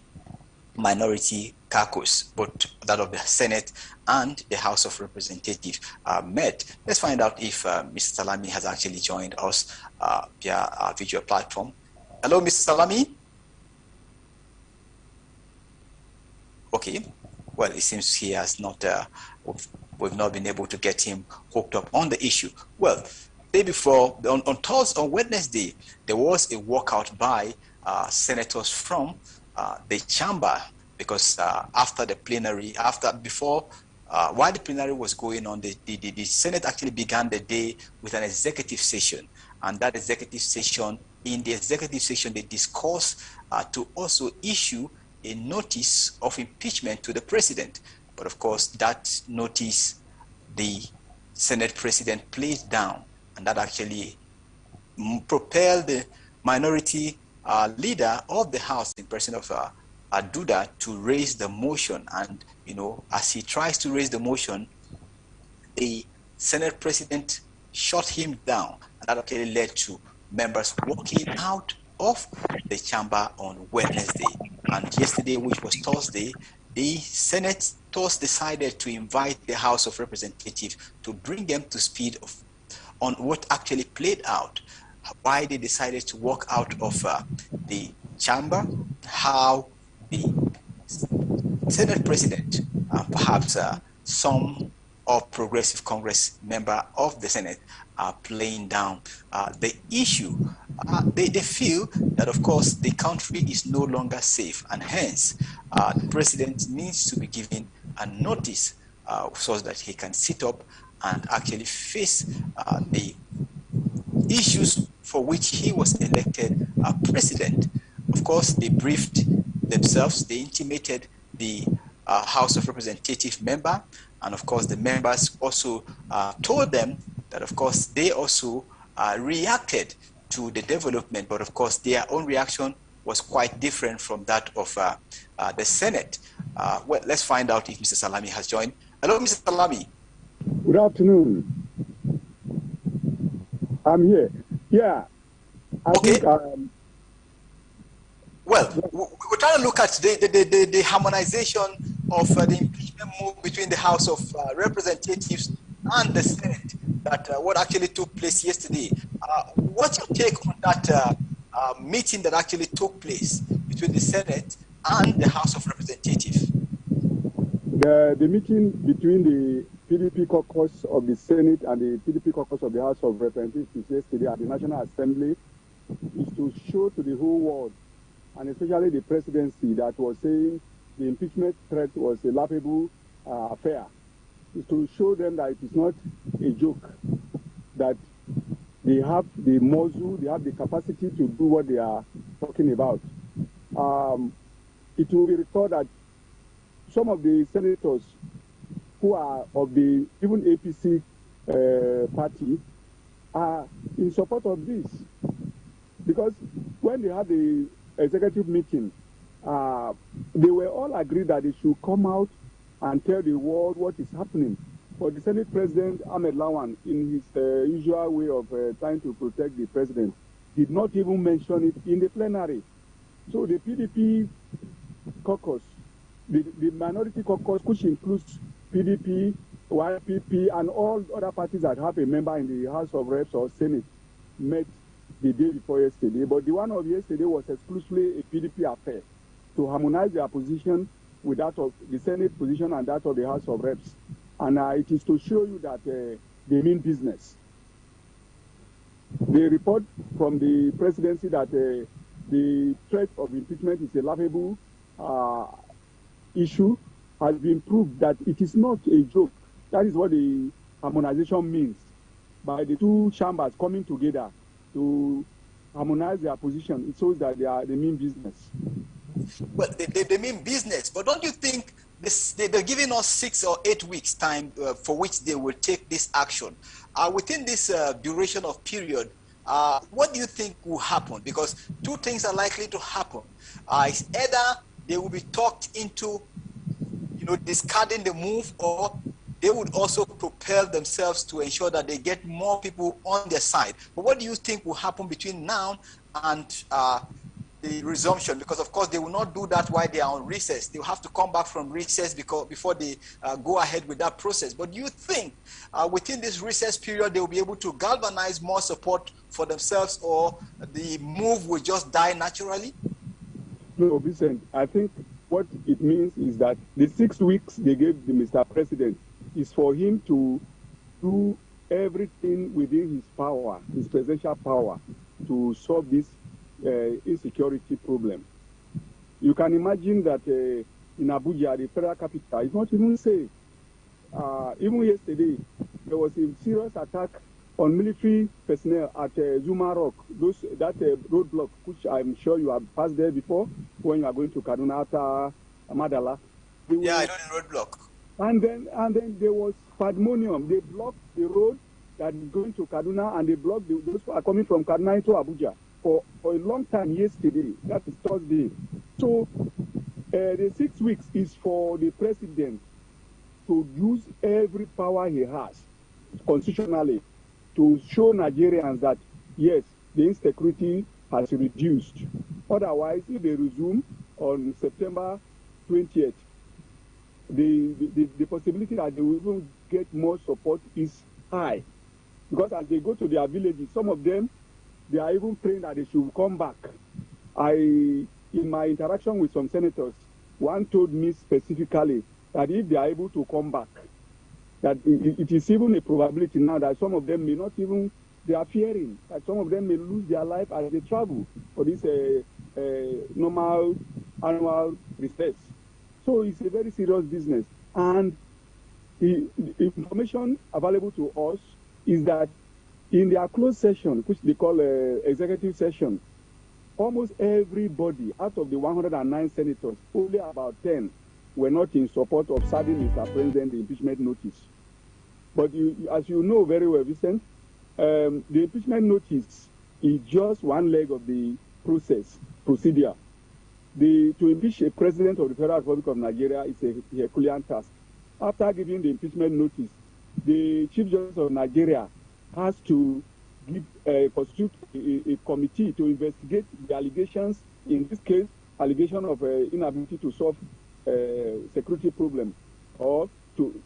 minority caucus, both that of the Senate and the House of Representatives, met. Let's find out if Mr. Salami has actually joined us via our video platform. Hello, Mr. Salami. Okay, well, it seems he has not, we've not been able to get him hooked up on the issue. Well, day before, on Wednesday, there was a walkout by senators from the chamber, because after the plenary, before while the plenary was going on, the Senate actually began the day with an executive session. And that executive session, in the executive session, they discussed to also issue a notice of impeachment to the president. But of course, that notice, the Senate president placed down, and that actually propelled the minority leader of the House, in person of Duda, to raise the motion. And, you know, as he tries to raise the motion, the Senate president shot him down. And that actually led to members walking out of the chamber on Wednesday. And yesterday, which was Thursday, the Senate thus decided to invite the House of Representatives to bring them to speed on what actually played out, why they decided to walk out of the chamber, how the Senate president, perhaps some of Progressive Congress member of the Senate are playing down the issue. They feel that, of course, the country is no longer safe, and hence the president needs to be given a notice so that he can sit up and actually face the issues for which he was elected president. Of course, they briefed themselves, they intimated the House of Representative member, and of course the members also told them that, of course, they also reacted to the development, but of course their own reaction was quite different from that of the Senate. Well, let's find out if Mr. Salami has joined. Hello, Mr. Salami. Good afternoon. I'm here. Yeah. I think, well, we're trying to look at the harmonization of the impeachment move between the House of Representatives and the Senate, that what actually took place yesterday. What's your take on that meeting that actually took place between the Senate and the House of Representatives? The meeting between the PDP caucus of the Senate and the PDP caucus of the House of Representatives yesterday at the National Assembly is to show to the whole world, and especially the presidency, that was saying the impeachment threat was a laughable affair, is to show them that it is not a joke, that they have the muscle, they have the capacity to do what they are talking about. It will be recorded that some of the senators who are of the even APC party are in support of this, because when they had the executive meeting, they were all agreed that they should come out and tell the world what is happening. But the Senate President Ahmed Lawan, in his usual way of trying to protect the president, did not even mention it in the plenary. So the PDP caucus, the minority caucus, which includes PDP, YPP, and all other parties that have a member in the House of Reps or Senate, met the day before yesterday. But the one of yesterday was exclusively a PDP affair, to harmonize their position with that of the Senate position and that of the House of Reps. And it is to show you that they mean business. The report from the presidency that the threat of impeachment is a laughable issue has been proved that it is not a joke. That is what the harmonization means, by the two chambers coming together to harmonize their position. It shows that they mean business. Well, they mean business, but don't you think they're giving us 6 or 8 weeks time for which they will take this action? Within this duration of period, what do you think will happen? Because two things are likely to happen. It's either they will be talked into, discarding the move, or they would also propel themselves to ensure that they get more people on their side. But what do you think will happen between now and the resumption? Because of course they will not do that while they are on recess. They will have to come back from recess before they go ahead with that process. But do you think within this recess period they will be able to galvanize more support for themselves, or the move will just die naturally? No, Vincent, I think what it means is that the 6 weeks they gave the Mr. President is for him to do everything within his power, his presidential power, to solve this insecurity problem. You can imagine that in Abuja, the federal capital, is not even safe. even yesterday, there was a serious attack on military personnel at Zuma Rock, that roadblock, which I'm sure you have passed there before when you are going to Kaduna after Madala. Yeah, I know the roadblock. And then there was pandemonium. They blocked the road that is going to Kaduna, and they blocked those who are coming from Kaduna into Abuja for a long time yesterday. That is Thursday. So the 6 weeks is for the president to use every power he has constitutionally to show Nigerians that, yes, the insecurity has reduced. Otherwise, if they resume on September 20th, the possibility that they will even get more support is high. Because as they go to their villages, some of them, they are even praying that they should come back. In my interaction with some senators, one told me specifically that if they are able to come back, that it is even a probability now that some of them may not even, they are fearing that some of them may lose their life as they travel for this normal annual research. So it's a very serious business. And the information available to us is that in their closed session, which they call executive session, almost everybody out of the 109 senators, only about 10 were not in support of serving Mr. President the impeachment notice. But as you know very well, Vincent, the impeachment notice is just one leg of the procedure. To impeach a president of the Federal Republic of Nigeria is a Herculean task. After giving the impeachment notice, the Chief Justice of Nigeria has to constitute a committee to investigate the allegations, in this case, allegation of inability to solve security problem,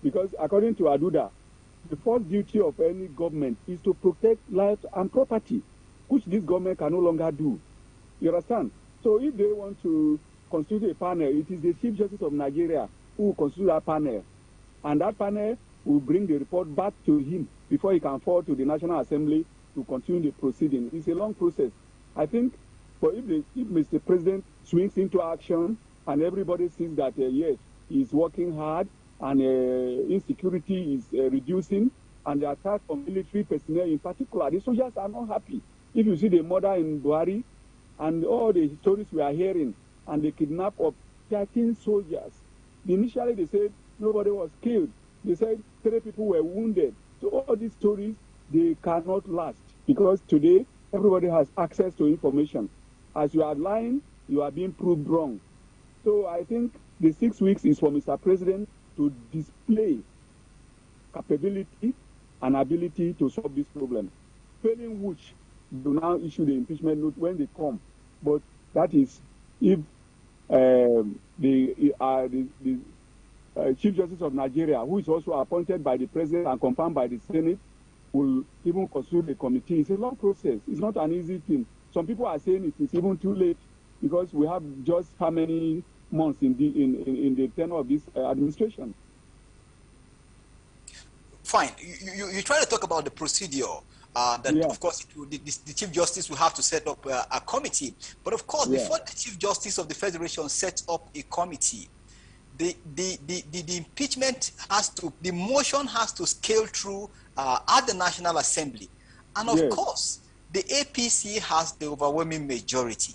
because according to Aduda, the first duty of any government is to protect life and property, which this government can no longer do. You understand? So if they want to constitute a panel, it is the Chief Justice of Nigeria who will constitute that panel. And that panel will bring the report back to him before he can forward to the National Assembly to continue the proceeding. It's a long process. I think, but if Mr. President swings into action and everybody sees that, yes, he's working hard and insecurity is reducing, and the attack on military personnel in particular, the soldiers are not happy. If you see the murder in Buhari and all the stories we are hearing, and the kidnap of 13 soldiers, initially they said nobody was killed. They said 3 people were wounded. So all these stories, they cannot last, because today everybody has access to information. As you are lying, you are being proved wrong. So I think the 6 weeks is for Mr. President to display capability and ability to solve this problem. Failing which, they will now issue the impeachment note when they come. But that is if the Chief Justice of Nigeria, who is also appointed by the President and confirmed by the Senate, will even constitute a committee. It's a long process. It's not an easy thing. Some people are saying it is even too late because we have just how many months in the tenure of this administration. Fine. You try to talk about the procedure. Of course, the Chief Justice will have to set up a committee. But of course, before the Chief Justice of the Federation sets up a committee, the impeachment the motion has to scale through at the National Assembly. And of course, the APC has the overwhelming majority.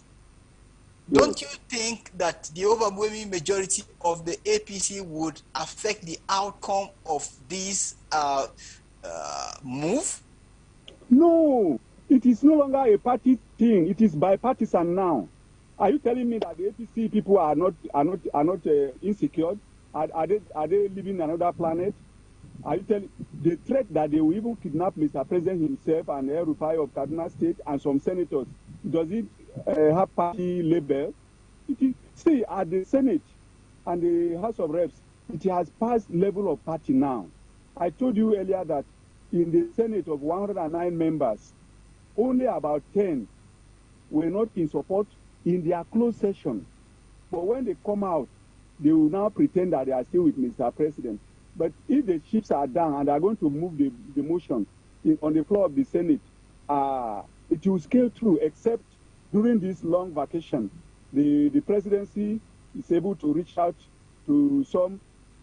Don't you think that the overwhelming majority of the APC would affect the outcome of this move? No, it is no longer a party thing. It is bipartisan now. Are you telling me that the APC people are not insecure? Are they living in another planet? Are you telling the threat that they will even kidnap Mr. President himself and El Rufai of Kaduna State and some senators? Does it have party label? See, at the Senate and the House of Reps, it has passed level of party now. I told you earlier that in the Senate of 109 members, only about 10 were not in support in their closed session. But when they come out, they will now pretend that they are still with Mr. President. But if the chips are down and they are going to move the motion on the floor of the Senate, it will scale through, except during this long vacation, the presidency is able to reach out to some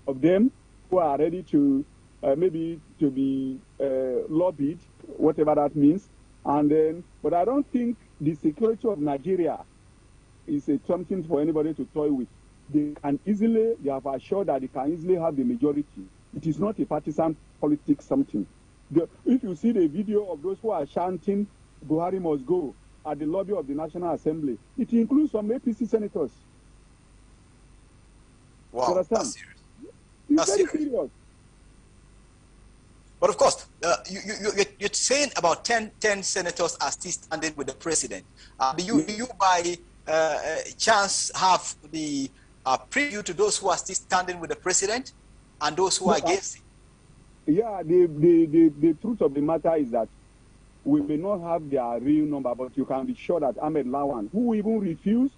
of them who are ready to maybe to be lobbied, whatever that means. And then, but I don't think the security of Nigeria is something for anybody to toy with. They have assured that they can easily have the majority. It is not a partisan politics something. If you see the video of those who are chanting Buhari must go at the lobby of the National Assembly, it includes some APC senators. Wow, that's serious. It's very serious. But of course, you're saying about 10 senators are still standing with the president. Do you by chance have the preview to those who are still standing with the president and those who are against it? Yeah, the truth of the matter is that we may not have their real number, but you can be sure that Ahmed Lawan, who even refused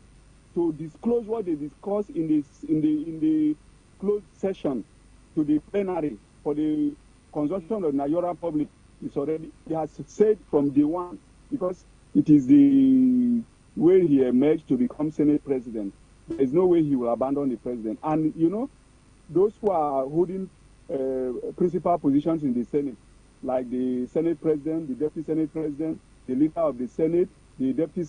to disclose what they discussed in the closed session to the plenary for the consumption of Nigerian public, he has said from day one, because it is the way he emerged to become Senate president. There is no way he will abandon the president. And you know, those who are holding principal positions in the Senate, like the Senate president, the deputy Senate president, the leader of the Senate, the deputy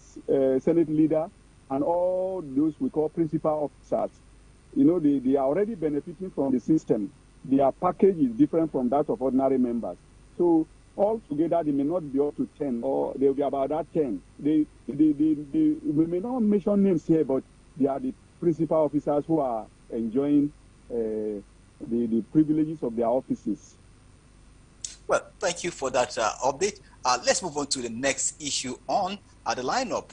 Senate leader, and all those we call principal officers, you know, they are already benefiting from the system. Their package is different from that of ordinary members. So altogether, they may not be up to 10, or they'll be about that 10. We may not mention names here, but they are the principal officers who are enjoying the privileges of their offices. Well, thank you for that update. Let's move on to the next issue on the lineup.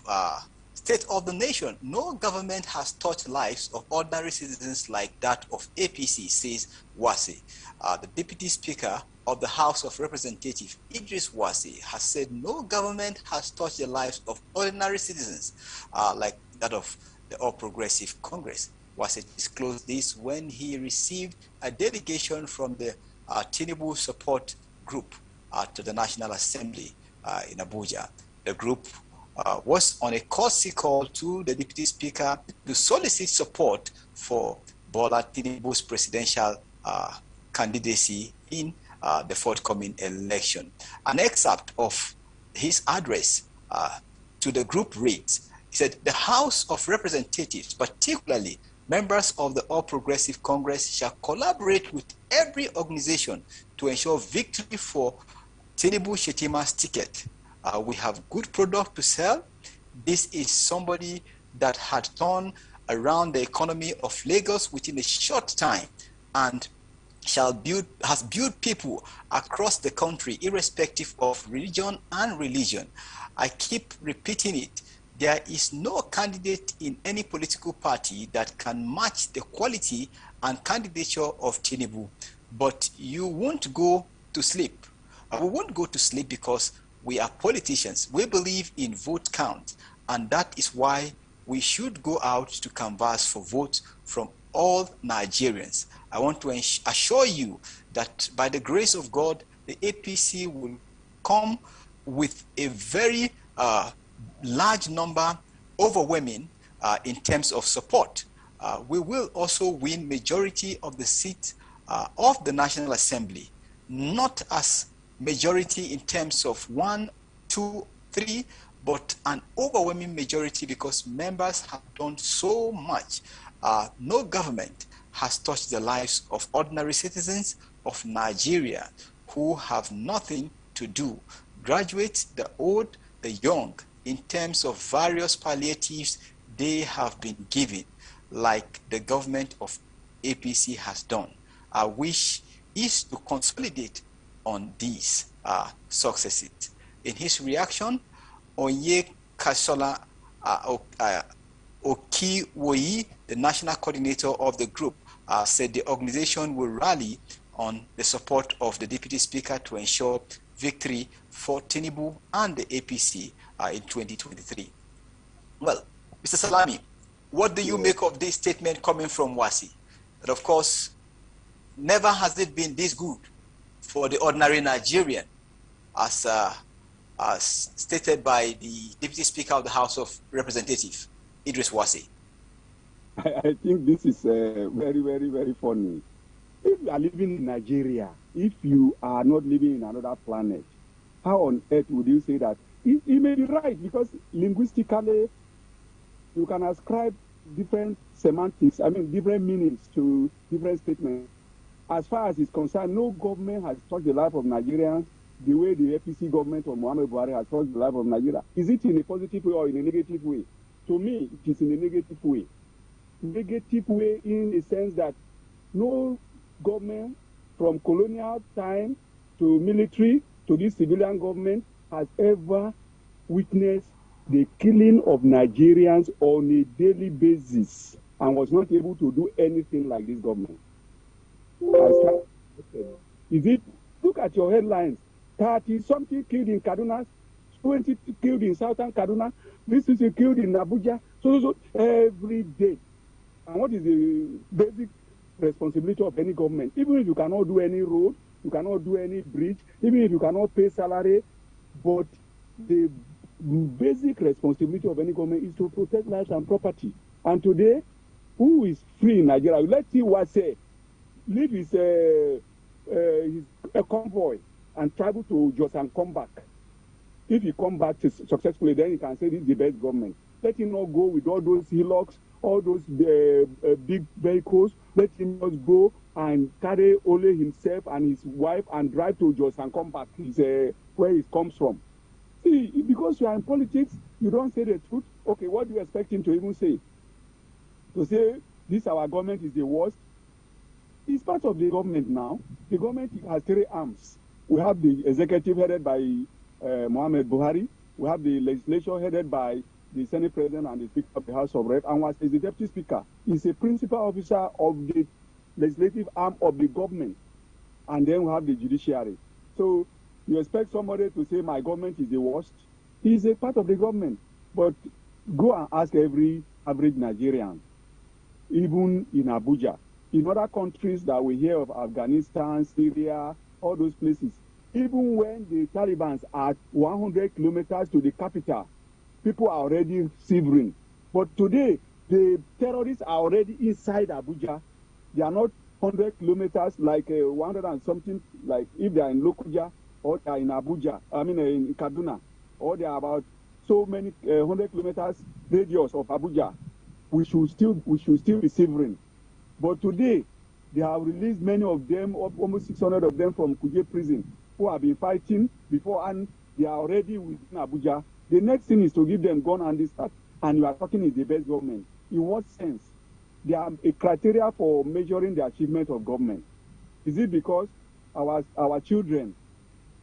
State of the nation. No government has touched lives of ordinary citizens like that of APC, says Wase. The Deputy Speaker of the House of Representatives, Idris Wase, has said no government has touched the lives of ordinary citizens like that of the All Progressive Congress. Wase disclosed this when he received a delegation from the Tinubu support group to the National Assembly in Abuja. The group was on a courtesy call to the Deputy Speaker to solicit support for Bola Tinubu's presidential candidacy in the forthcoming election. An excerpt of his address to the group reads, he said, the House of Representatives, particularly members of the All Progressive Congress, shall collaborate with every organization to ensure victory for Tinubu Shetima's ticket. We have good product to sell. This is somebody that had turned around the economy of Lagos within a short time and has built people across the country, irrespective of religion and religion. I keep repeating it. There is no candidate in any political party that can match the quality and candidature of Tinubu. But you won't go to sleep. We won't go to sleep because we are politicians. We believe in vote count, and that is why we should go out to canvass for votes from all Nigerians. I want to assure you that by the grace of God, the APC will come with a very large number, overwhelming in terms of support. We will also win majority of the seats of the National Assembly, not as majority in terms of 1, 2, 3, but an overwhelming majority because members have done so much. No government has touched the lives of ordinary citizens of Nigeria who have nothing to do. Graduates, the old, the young, in terms of various palliatives they have been given, like the government of APC has done. Our wish is to consolidate on these successes. In his reaction, Onye Kasola Okiwoyi, the national coordinator of the group, said the organization will rally on the support of the Deputy Speaker to ensure victory for Tinubu and the APC in 2023. Well, Mr. Salami, what do you make of this statement coming from Wasi? That of course, never has it been this good for the ordinary Nigerian, as stated by the Deputy Speaker of the House of Representatives, Idris Wasi. I think this is very, very, very funny. If you are living in Nigeria, if you are not living in another planet, how on earth would you say that? It may be right, because linguistically, you can ascribe different semantics, different meanings to different statements. As far as it's concerned, no government has touched the life of Nigerians the way the APC government of Muhammad Buhari has touched the life of Nigeria. Is it in a positive way or in a negative way? To me, it is in a negative way. Negative way in the sense that no government from colonial time to military to this civilian government has ever witnessed the killing of Nigerians on a daily basis and was not able to do anything like this government. Is it? Look at your headlines. 30-something killed in Kaduna, 20 killed in southern Kaduna, this is killed in Abuja, so every day. And what is the basic responsibility of any government? Even if you cannot do any road, you cannot do any bridge, even if you cannot pay salary, but the basic responsibility of any government is to protect lives and property. And today, who is free in Nigeria? Let's see what say. Leave his convoy and travel to Jos and come back. If he come back successfully, then he can say this is the best government. Let him not go with all those hillocks, all those big vehicles. Let him just go and carry only himself and his wife and drive to Jos and come back. Where he comes from. See, because you are in politics, you don't say the truth. Okay, what do you expect him to even say? To say this our government is the worst? He's part of the government now. The government has three arms. We have the executive headed by Muhammad Buhari. We have the legislature headed by the Senate President and the Speaker of the House of Reps. And as the Deputy Speaker, he's a principal officer of the legislative arm of the government. And then we have the judiciary. So you expect somebody to say my government is the worst? He's a part of the government. But go and ask every average Nigerian, even in Abuja. In other countries that we hear of, Afghanistan, Syria, all those places, even when the Taliban are 100 kilometers to the capital, people are already shivering. But today, the terrorists are already inside Abuja. They are not 100 kilometers, like 100 and something, like if they are in Lokoja or they are in Abuja, in Kaduna, or they are about so many 100 kilometers radius of Abuja. We should still be shivering. But today, they have released many of them, almost 600 of them from Kuje prison, who have been fighting before, and they are already within Abuja. The next thing is to give them gun and they start, and you are talking is the best government. In what sense? They are a criteria for measuring the achievement of government. Is it because our children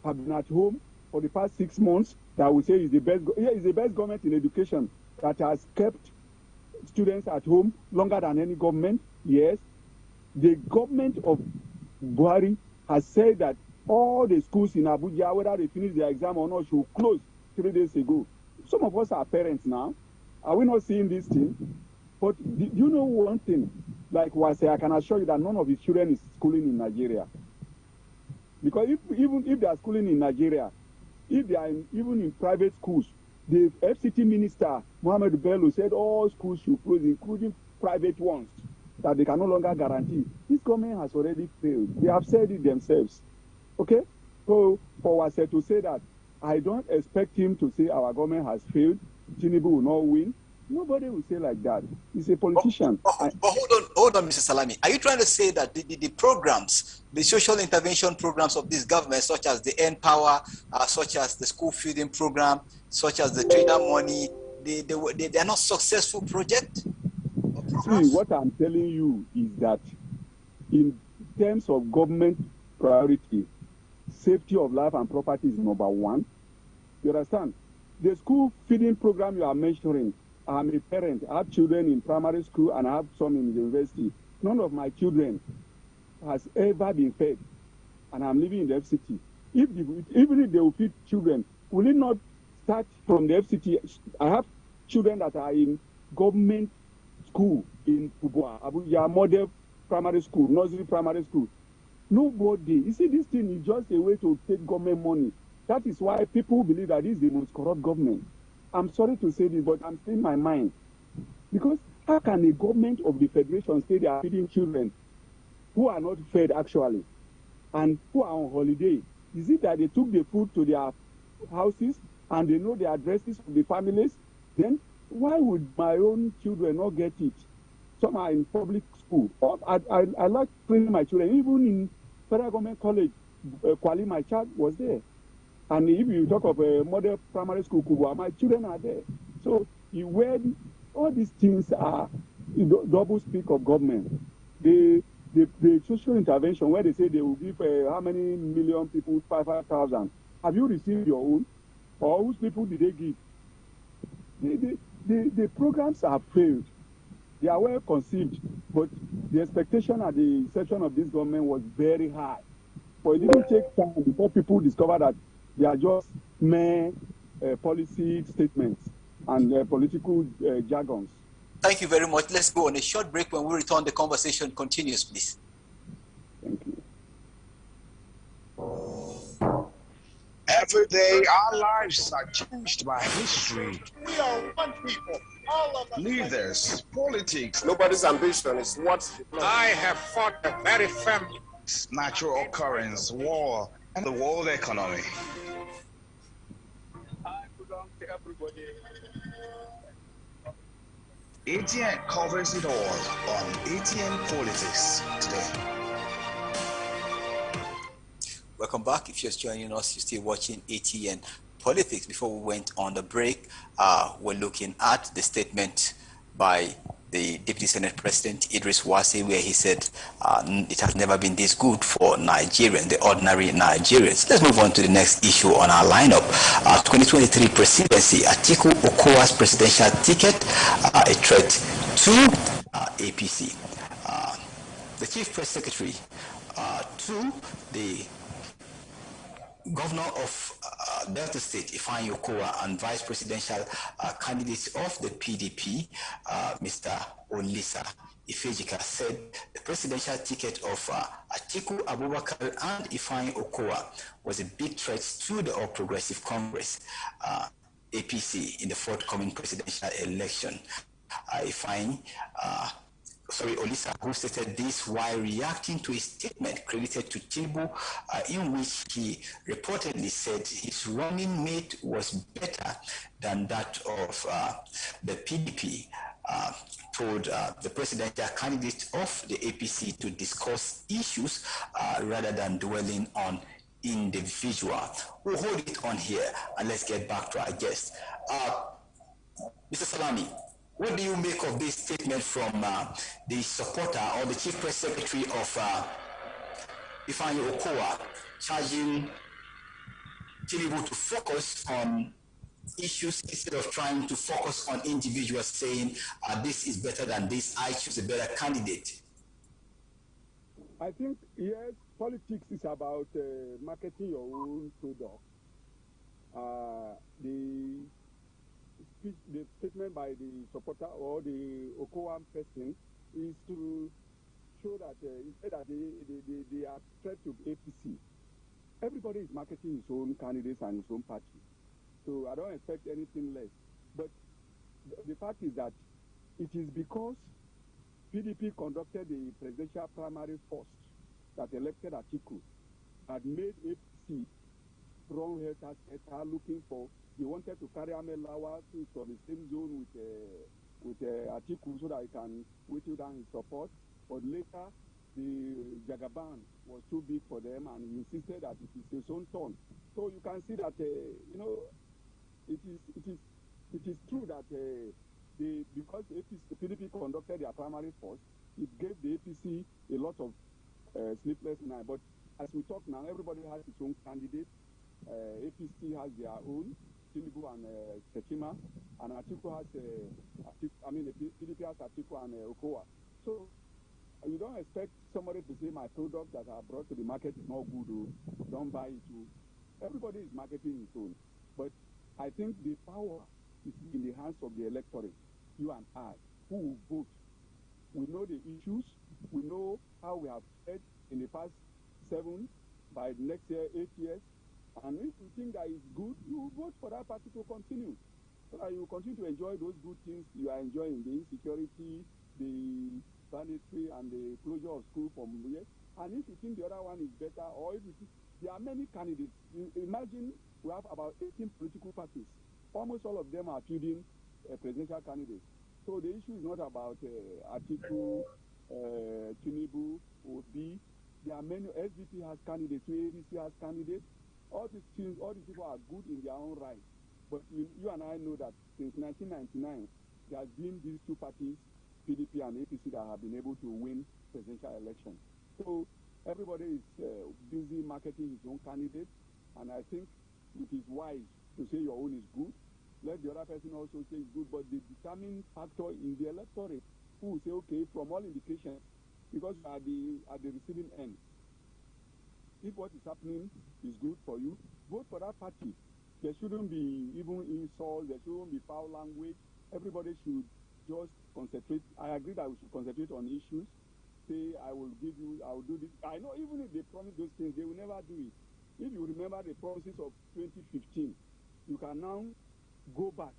have been at home for the past 6 months that we say is the best? Yeah, it's the best government in education that has kept students at home longer than any government. Yes, the government of Buhari has said that all the schools in Abuja, whether they finish their exam or not, should close 3 days ago. Some of us are parents now. Are we not seeing this thing? But do you know one thing? Like Wase, I can assure you that none of his children is schooling in Nigeria. Because even if they are schooling in Nigeria, if they are even in private schools, the FCT minister, Mohammed Bello, said all schools should close, including private ones, that they can no longer guarantee. This government has already failed. They have said it themselves. Okay? So for Wase to say that, I don't expect him to say our government has failed, Tinubu will not win. Nobody will say like that. He's a politician. But hold on, Mr. Salami. Are you trying to say that the programs, the social intervention programs of this government, such as the End Power, such as the school feeding program, such as the trader money, they are not successful projects? See, what I'm telling you is that in terms of government priority, safety of life and property is number one. You understand? The school feeding program you are mentioning, I'm a parent. I have children in primary school and I have some in university. None of my children has ever been fed, and I'm living in the FCT. Even if they will feed children, will it not start from the FCT? I have children that are in government school in Kubwa, Abuja, model primary school, nursery primary school. Nobody. You see, this thing is just a way to take government money. That is why people believe that this is the most corrupt government. I'm sorry to say this, but I'm still in my mind. Because how can a government of the federation say they are feeding children who are not fed actually, and who are on holiday? Is it that they took the food to their houses and they know the addresses of the families? Then why would my own children not get it? Some are in public school. I like training my children. Even in federal government college, Kwali, my child was there. And if you talk of a model primary school, Kubwa, my children are there. So when all these things are double speak of government, the social intervention where they say they will give how many million people 5,000. Have you received your own? Or whose people did they give? The programs have failed. They are well conceived, but the expectation at the inception of this government was very high. But it didn't take time before people discovered that they are just mere policy statements and political jargons. Thank you very much. Let's go on a short break. When we return, the conversation continues, please. Thank you. Every day, our lives are changed by history. We are one people. All of us. Leaders, politics. Nobody's ambition is what I have fought a very family. Natural occurrence, war, and the world economy. I belong to everybody. ATN covers it all on ATN Politics today. Welcome back. If you're just joining us, you're still watching ATN Politics. Before we went on the break, we're looking at the statement by the Deputy Senate President Idris Wase, where he said it has never been this good for Nigerians, the ordinary Nigerians. Let's move on to the next issue on our lineup. 2023 presidency, Atiku Okowa's presidential ticket, a threat to APC. The Chief Press Secretary to the Governor of Delta State, Ifeanyi Okowa, and Vice Presidential candidate of the PDP, Mr. Olisa Ifejika, said the presidential ticket of Atiku Abubakar and Ifeanyi Okowa was a big threat to the All Progressive Congress, APC, in the forthcoming presidential election. Olisa, who stated this while reacting to a statement credited to Tinubu, in which he reportedly said his running mate was better than that of the PDP, told the presidential candidate of the APC to discuss issues rather than dwelling on individual. We'll hold it on here and let's get back to our guest. Mr. Salami, what do you make of this statement from the supporter or the Chief Press Secretary of Ifeanyi Okowa, charging Tinubu to focus on issues instead of trying to focus on individuals, saying this is better than this, I choose a better candidate? I think, yes, politics is about marketing your own product. The statement by the supporter or the Okowa person is to show that instead that they are threat to APC. Everybody is marketing his own candidates and his own party. So I don't expect anything less. But the fact is that it is because PDP conducted the presidential primary first that elected Atiku that made APC wrong head looking for. They wanted to carry Ahmed Lawa from the same zone with Atiku so that he can whittle down his support. But later, the Jagaban was too big for them, and he insisted that it is his own turn. So you can see that it is true that because the PDP conducted their primary first, it gave the APC a lot of sleepless night. But as we talk now, everybody has its own candidate. APC has their own, Tinubu and Sechima, and Atiku has the PDP has Atiku and Okowa. So you don't expect somebody to say my product that I brought to the market is not good, don't buy it. Everybody is marketing his own. But I think the power is in the hands of the electorate, you and I, who will vote. We know the issues, we know how we have said in the past 7, by next year, 8 years. And if you think that is good, you vote for that party to continue. So that you continue to enjoy those good things you are enjoying, the insecurity, the banditry and the closure of school from years. And if you think the other one is better, or if you think there are many candidates, imagine we have about 18 political parties. Almost all of them are fielding presidential candidates. So the issue is not about Atiku, Tinubu, Obi. There are many. SDP has candidates, ADC has candidates. All these people are good in their own right. But you and I know that since 1999, there has been these two parties, PDP and APC, that have been able to win presidential elections. So everybody is busy marketing his own candidate, and I think it is wise to say your own is good. Let the other person also say it's good, but the determining factor in the electorate who will say, okay, from all indications, because at the receiving end, if what is happening is good for you, vote for that party. There shouldn't be even insults, there shouldn't be foul language. Everybody should just concentrate. I agree that we should concentrate on issues. Say, I will do this. I know even if they promise those things, they will never do it. If you remember the promises of 2015, you can now go back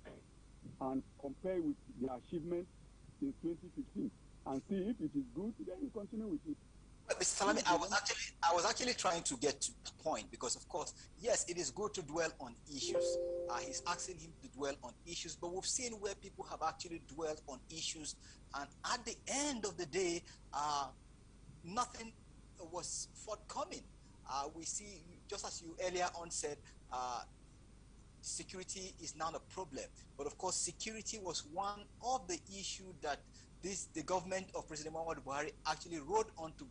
and compare with the achievement since 2015 and see if it is good, then you continue with it. Mr. Salami, I was actually trying to get to the point because, of course, yes, it is good to dwell on issues. He's asking him to dwell on issues, but we've seen where people have actually dwelled on issues, and at the end of the day, nothing was forthcoming. We see, just as you earlier on said, security is now a problem. But of course, security was one of the issues that the government of President Muhammadu Buhari actually rode on to,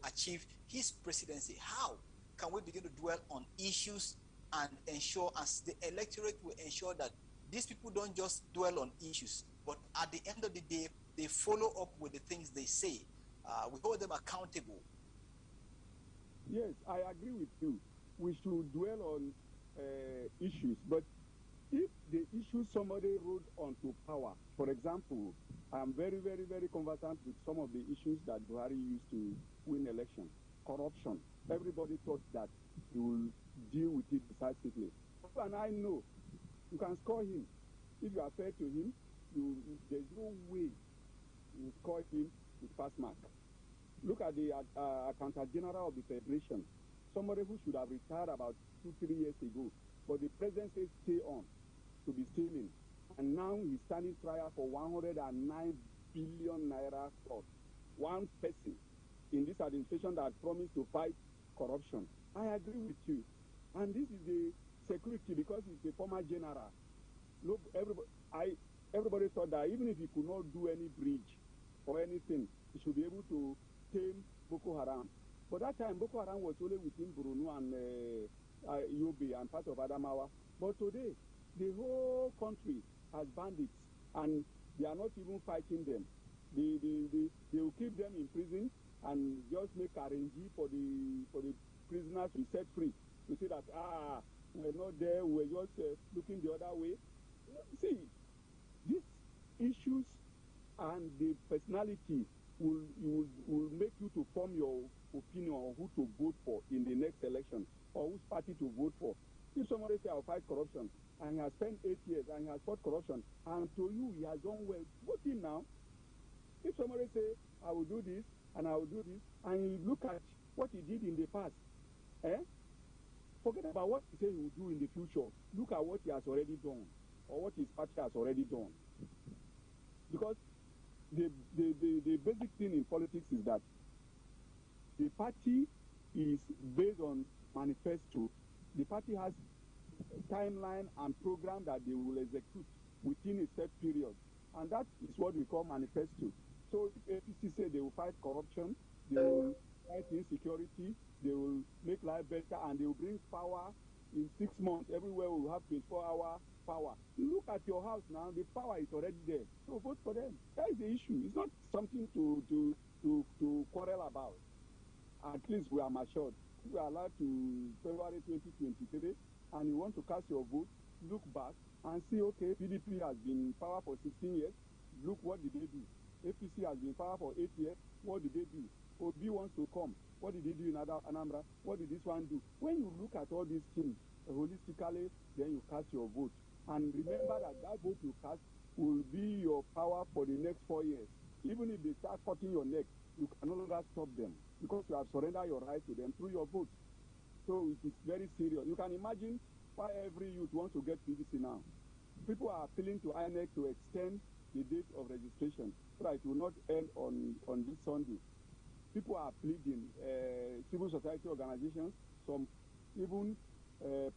achieve his presidency. How can we begin to dwell on issues and ensure, as the electorate will ensure that these people don't just dwell on issues, but at the end of the day, they follow up with the things they say. We hold them accountable. Yes, I agree with you. We should dwell on issues, but if the issue somebody rode onto power, for example, I'm very, very, very conversant with some of the issues that Buhari used to win elections. Corruption. Everybody thought that he will deal with it decisively. And I know you can score him. If you are fair to him, there's no way you will score him with pass mark. Look at the Accountant General of the Federation, somebody who should have retired about 2-3 years ago, but the president says stay on to be stealing. And now he's standing trial for 109 billion naira fraud. One person in this administration that promised to fight corruption. I agree with you. And this is the security because he's a former general. Look, everybody thought that even if he could not do any bridge or anything, he should be able to tame Boko Haram. But that time, Boko Haram was only within Borno and Yobe and part of Adamawa. But today, the whole country has bandits, and they are not even fighting them. They will keep them in prison and just make arrange for the prisoners to be set free. To say that, we're not there, we're just looking the other way. See, these issues and the personality will make you to form your opinion on who to vote for in the next election or whose party to vote for. If somebody say I'll fight corruption and he has spent 8 years and he has fought corruption and to you he has done well, vote him now. If somebody say I will do this and I will do this and you look at what he did in the past, forget about what he said he will do in the future. Look at what he has already done or what his party has already done. Because the basic thing in politics is that the party is based on manifesto. The party has a timeline and program that they will execute within a set period. And that is what we call manifesto. So if APC say they will fight corruption, they will fight insecurity, they will make life better, and they will bring power in 6 months. Everywhere we will have 24-hour power. Look at your house now, the power is already there. So vote for them. That is the issue. It's not something to quarrel about. At least we are matured. We are allowed to February 2023, and you want to cast your vote, look back and see, okay, PDP has been in power for 16 years. Look, what did they do? APC has been in power for 8 years. What did they do? Obi wants to come. What did they do in Anambra? What did this one do? When you look at all these things holistically, then you cast your vote. And remember that vote you cast will be your power for the next 4 years. Even if they start cutting your neck, you can no longer stop them because you have surrendered your right to them through your vote. So it is very serious. You can imagine why every youth wants to get PVC now. People are appealing to INEC to extend the date of registration so that it will not end on this Sunday. People are pleading, civil society organizations, some even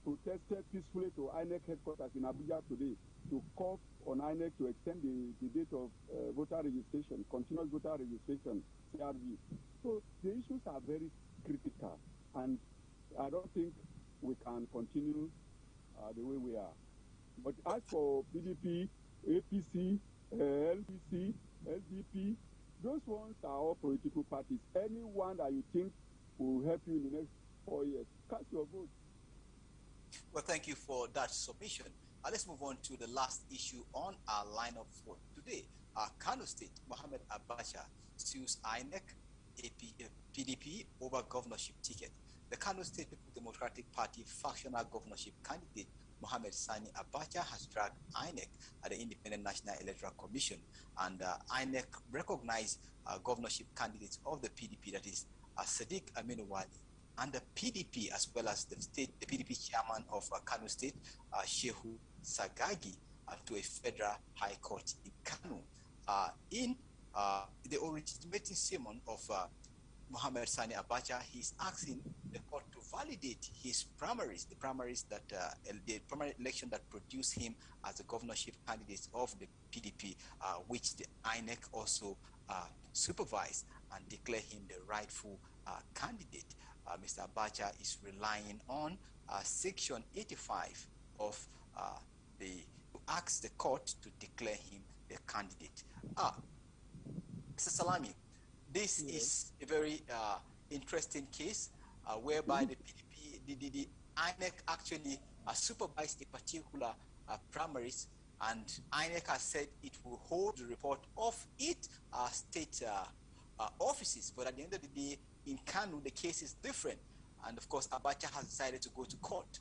protested peacefully to INEC headquarters in Abuja today to call on INEC to extend the date of voter registration, continuous voter registration, CRV. So the issues are very critical, and I don't think we can continue the way we are. But as for PDP, APC, LPC, LDP, those ones are all political parties. Anyone that you think will help you in the next 4 years, cast your vote. Well, thank you for that submission. Let's move on to the last issue on our lineup for today. Kano State, Mohamed Abacha sues INEC, PDP over governorship ticket. The Kano State People's Democratic Party factional governorship candidate Mohamed Sani Abacha has dragged INEC at the Independent National Electoral Commission, and INEC recognized governorship candidates of the PDP, that is Sadiq Aminuwali, and the PDP, as well as the PDP chairman of Kano State, Shehu Sagagi, to a federal high court in Kano. In the originating sermon of Mohamed Sani Abacha, he's asking the court to validate his primaries, the primary election that produced him as the governorship candidate of the PDP, which the INEC also supervised and declare him the rightful candidate. Mr. Abacha is relying on Section 85 of to ask the court to declare him the candidate. Mr. Salami, this is a very interesting case whereby the PDP, the INEC actually supervised a particular primaries, and INEC has said it will hold the report of its state offices. But at the end of the day, in Kano, the case is different. And of course, Abacha has decided to go to court.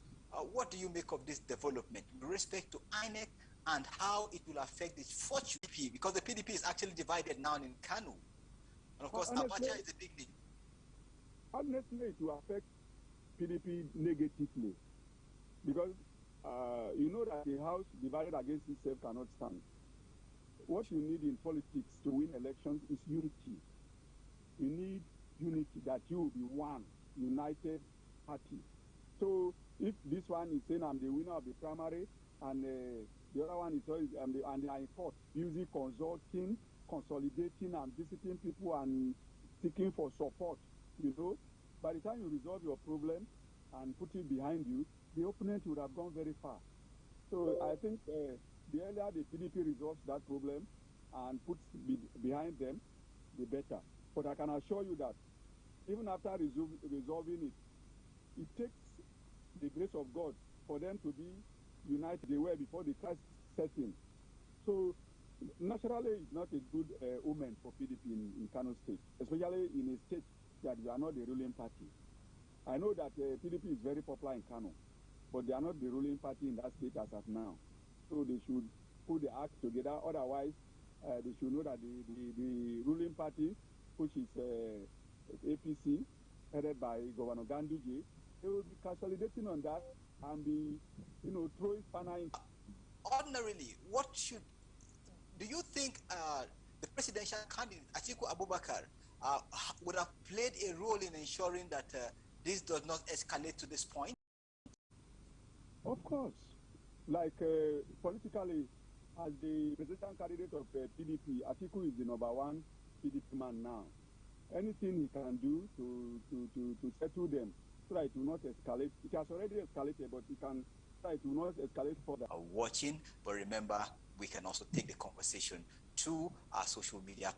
What do you make of this development with respect to INEC and how it will affect the fortune of the PDP? Because the PDP is actually divided now in Kano. And of course, Abacha is a big name. Honestly, it will affect PDP negatively. Because you know that the house divided against itself cannot stand. What you need in politics to win elections is unity. You need unity, that you will be one united party. So if this one is saying I'm the winner of the primary, and the other one is and they are in court using consulting, consolidating, and visiting people and seeking for support, you know, by the time you resolve your problem and put it behind you, the opponent would have gone very far. So I think the earlier the PDP resolves that problem and puts behind them, the better. But I can assure you that even after resolving it, it takes the grace of God for them to be united they were before the crisis set in. So naturally, it's not a good omen for PDP in Kano State, especially in a state that they are not the ruling party. I know that PDP is very popular in Kano, but they are not the ruling party in that state as of now. So they should put the act together. Otherwise, they should know that the ruling party, which is APC, headed by Governor Ganduje, they will be consolidating on that and be, throwing spanner in. Ordinarily, do you think the presidential candidate, Atiku Abubakar, would have played a role in ensuring that this does not escalate to this point? Of course. Like politically, as the presidential candidate of PDP, Atiku is the #1 PDP man now. Anything he can do to settle them so that it will not escalate. It has already escalated, but he can so that it will not escalate further. Watching, but remember, we can also take the conversation to our social media